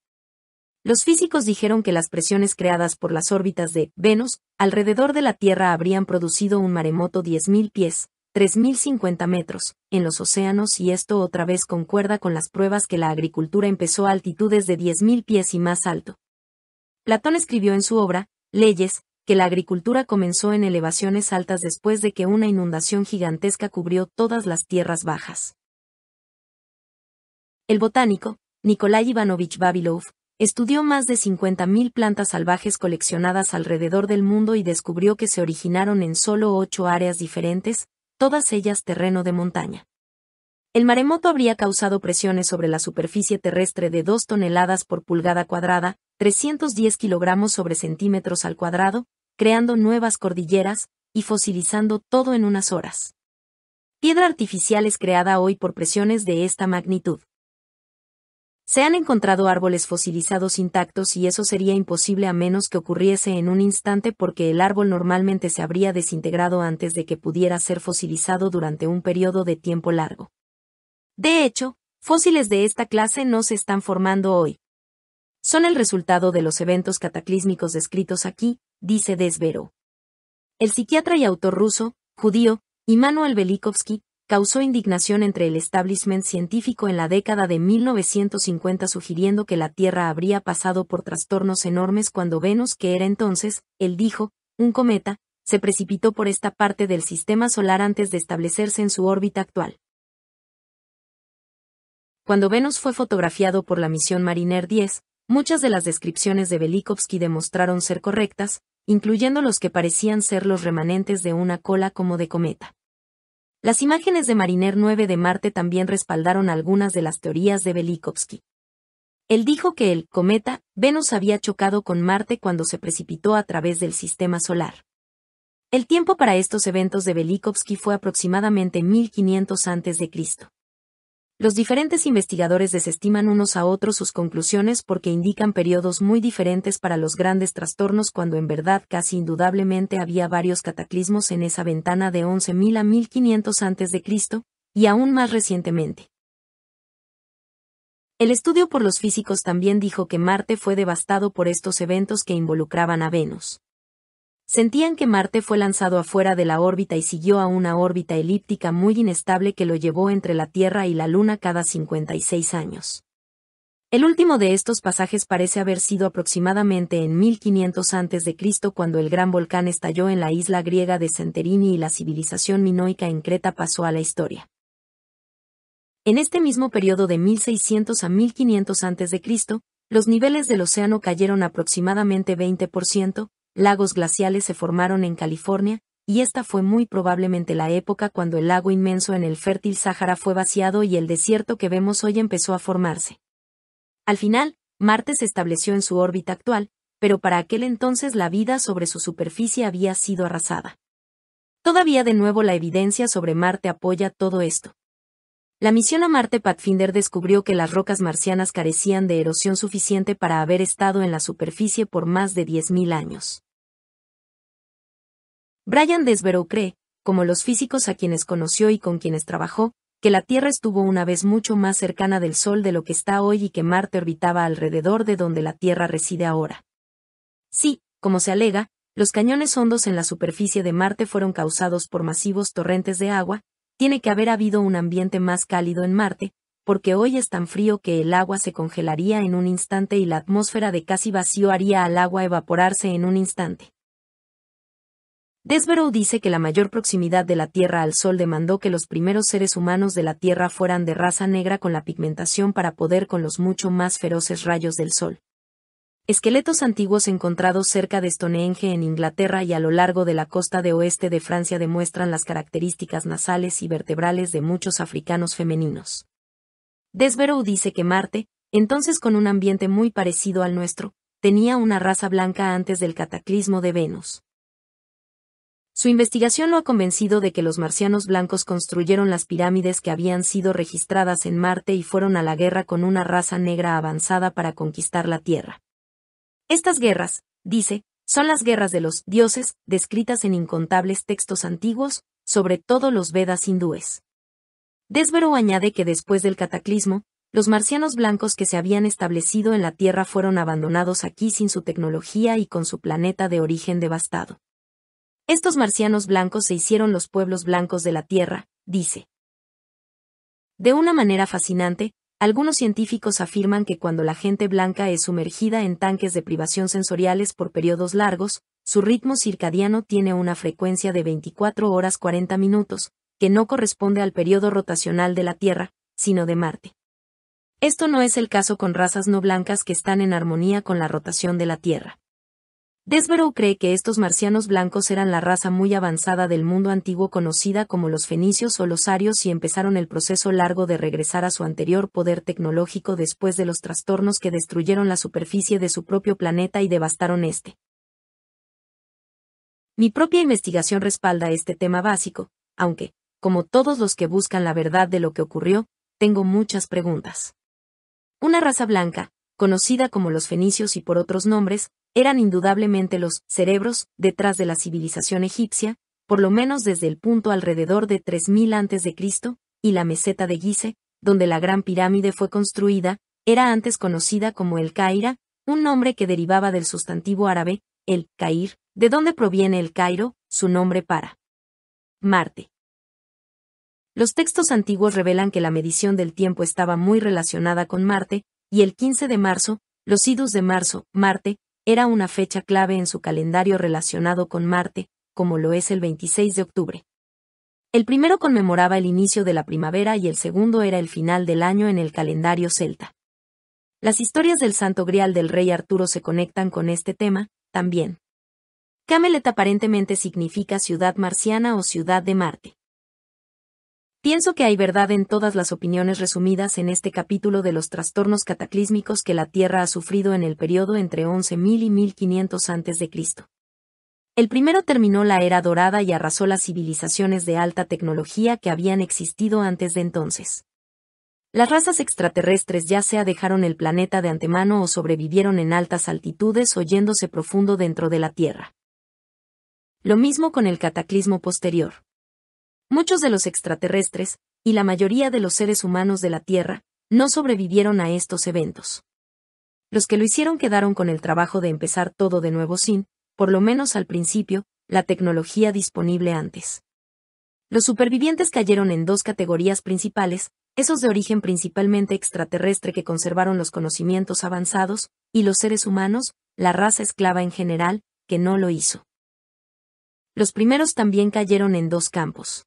Los físicos dijeron que las presiones creadas por las órbitas de Venus alrededor de la Tierra habrían producido un maremoto 10.000 pies, 3.050 metros, en los océanos y esto otra vez concuerda con las pruebas que la agricultura empezó a altitudes de 10.000 pies y más alto. Platón escribió en su obra, Leyes, que la agricultura comenzó en elevaciones altas después de que una inundación gigantesca cubrió todas las tierras bajas. El botánico, Nikolai Ivanovich Vavilov, estudió más de 50.000 plantas salvajes coleccionadas alrededor del mundo y descubrió que se originaron en solo 8 áreas diferentes, todas ellas terreno de montaña. El maremoto habría causado presiones sobre la superficie terrestre de 2 toneladas por pulgada cuadrada, 310 kilogramos sobre centímetros al cuadrado, creando nuevas cordilleras, y fosilizando todo en unas horas. Piedra artificial es creada hoy por presiones de esta magnitud. Se han encontrado árboles fosilizados intactos y eso sería imposible a menos que ocurriese en un instante porque el árbol normalmente se habría desintegrado antes de que pudiera ser fosilizado durante un periodo de tiempo largo. De hecho, fósiles de esta clase no se están formando hoy. Son el resultado de los eventos cataclísmicos descritos aquí, dice Desvero. El psiquiatra y autor ruso, judío, Immanuel Velikovsky, causó indignación entre el establishment científico en la década de 1950 sugiriendo que la Tierra habría pasado por trastornos enormes cuando Venus, que era entonces, él dijo, un cometa, se precipitó por esta parte del sistema solar antes de establecerse en su órbita actual. Cuando Venus fue fotografiado por la misión Mariner 10, muchas de las descripciones de Velikovsky demostraron ser correctas, incluyendo los que parecían ser los remanentes de una cola como de cometa. Las imágenes de Mariner 9 de Marte también respaldaron algunas de las teorías de Velikovsky. Él dijo que el cometa Venus había chocado con Marte cuando se precipitó a través del sistema solar. El tiempo para estos eventos de Velikovsky fue aproximadamente 1500 a.C. Los diferentes investigadores desestiman unos a otros sus conclusiones porque indican periodos muy diferentes para los grandes trastornos cuando en verdad casi indudablemente había varios cataclismos en esa ventana de 11.000 a 1500 a.C., y aún más recientemente. El estudio por los físicos también dijo que Marte fue devastado por estos eventos que involucraban a Venus. Sentían que Marte fue lanzado afuera de la órbita y siguió a una órbita elíptica muy inestable que lo llevó entre la Tierra y la Luna cada 56 años. El último de estos pasajes parece haber sido aproximadamente en 1500 a.C. cuando el gran volcán estalló en la isla griega de Santorini y la civilización minoica en Creta pasó a la historia. En este mismo periodo de 1600 a 1500 a.C., los niveles del océano cayeron aproximadamente 20%, lagos glaciales se formaron en California, y esta fue muy probablemente la época cuando el lago inmenso en el fértil Sáhara fue vaciado y el desierto que vemos hoy empezó a formarse. Al final, Marte se estableció en su órbita actual, pero para aquel entonces la vida sobre su superficie había sido arrasada. Todavía de nuevo la evidencia sobre Marte apoya todo esto. La misión a Marte Pathfinder descubrió que las rocas marcianas carecían de erosión suficiente para haber estado en la superficie por más de 10.000 años. Brian Desborough cree, como los físicos a quienes conoció y con quienes trabajó, que la Tierra estuvo una vez mucho más cercana del Sol de lo que está hoy y que Marte orbitaba alrededor de donde la Tierra reside ahora. Sí, como se alega, los cañones hondos en la superficie de Marte fueron causados por masivos torrentes de agua. Tiene que haber habido un ambiente más cálido en Marte, porque hoy es tan frío que el agua se congelaría en un instante y la atmósfera de casi vacío haría al agua evaporarse en un instante. Desborough dice que la mayor proximidad de la Tierra al Sol demandó que los primeros seres humanos de la Tierra fueran de raza negra con la pigmentación para poder con los mucho más feroces rayos del Sol. Esqueletos antiguos encontrados cerca de Stonehenge en Inglaterra y a lo largo de la costa de oeste de Francia demuestran las características nasales y vertebrales de muchos africanos femeninos. Desborough dice que Marte, entonces con un ambiente muy parecido al nuestro, tenía una raza blanca antes del cataclismo de Venus. Su investigación lo ha convencido de que los marcianos blancos construyeron las pirámides que habían sido registradas en Marte y fueron a la guerra con una raza negra avanzada para conquistar la Tierra. Estas guerras, dice, son las guerras de los dioses, descritas en incontables textos antiguos, sobre todo los Vedas hindúes. Desborough añade que después del cataclismo, los marcianos blancos que se habían establecido en la Tierra fueron abandonados aquí sin su tecnología y con su planeta de origen devastado. Estos marcianos blancos se hicieron los pueblos blancos de la Tierra, dice. De una manera fascinante, algunos científicos afirman que cuando la gente blanca es sumergida en tanques de privación sensoriales por periodos largos, su ritmo circadiano tiene una frecuencia de 24 horas 40 minutos, que no corresponde al periodo rotacional de la Tierra, sino de Marte. Esto no es el caso con razas no blancas que están en armonía con la rotación de la Tierra. Desborough cree que estos marcianos blancos eran la raza muy avanzada del mundo antiguo conocida como los fenicios o los arios y empezaron el proceso largo de regresar a su anterior poder tecnológico después de los trastornos que destruyeron la superficie de su propio planeta y devastaron este. Mi propia investigación respalda este tema básico, aunque, como todos los que buscan la verdad de lo que ocurrió, tengo muchas preguntas. Una raza blanca, conocida como los fenicios y por otros nombres, eran indudablemente los cerebros detrás de la civilización egipcia, por lo menos desde el punto alrededor de 3000 a.C., y la meseta de Gizeh, donde la Gran Pirámide fue construida, era antes conocida como el Caira, un nombre que derivaba del sustantivo árabe, el Cair, de donde proviene el Cairo, su nombre para Marte. Los textos antiguos revelan que la medición del tiempo estaba muy relacionada con Marte, y el 15 de marzo, los idus de marzo, Marte, era una fecha clave en su calendario relacionado con Marte, como lo es el 26 de octubre. El primero conmemoraba el inicio de la primavera y el segundo era el final del año en el calendario celta. Las historias del Santo Grial del rey Arturo se conectan con este tema, también. Camelot aparentemente significa ciudad marciana o ciudad de Marte. Pienso que hay verdad en todas las opiniones resumidas en este capítulo de los trastornos cataclísmicos que la Tierra ha sufrido en el periodo entre 11.000 y 1500 a.C. El primero terminó la era dorada y arrasó las civilizaciones de alta tecnología que habían existido antes de entonces. Las razas extraterrestres ya sea dejaron el planeta de antemano o sobrevivieron en altas altitudes o yéndose profundo dentro de la Tierra. Lo mismo con el cataclismo posterior. Muchos de los extraterrestres, y la mayoría de los seres humanos de la Tierra, no sobrevivieron a estos eventos. Los que lo hicieron quedaron con el trabajo de empezar todo de nuevo sin, por lo menos al principio, la tecnología disponible antes. Los supervivientes cayeron en dos categorías principales, esos de origen principalmente extraterrestre que conservaron los conocimientos avanzados, y los seres humanos, la raza esclava en general, que no lo hizo. Los primeros también cayeron en dos campos.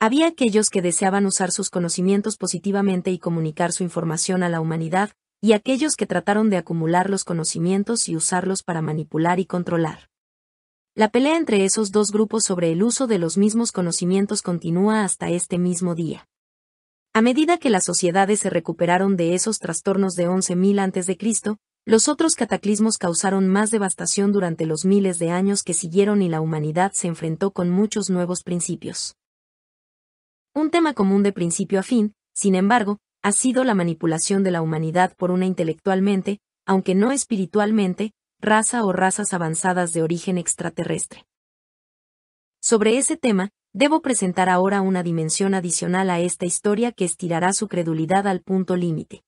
Había aquellos que deseaban usar sus conocimientos positivamente y comunicar su información a la humanidad, y aquellos que trataron de acumular los conocimientos y usarlos para manipular y controlar. La pelea entre esos dos grupos sobre el uso de los mismos conocimientos continúa hasta este mismo día. A medida que las sociedades se recuperaron de esos trastornos de 11.000 a.C., los otros cataclismos causaron más devastación durante los miles de años que siguieron y la humanidad se enfrentó con muchos nuevos principios. Un tema común de principio a fin, sin embargo, ha sido la manipulación de la humanidad por una intelectualmente, aunque no espiritualmente, raza o razas avanzadas de origen extraterrestre. Sobre ese tema, debo presentar ahora una dimensión adicional a esta historia que estirará su credulidad al punto límite.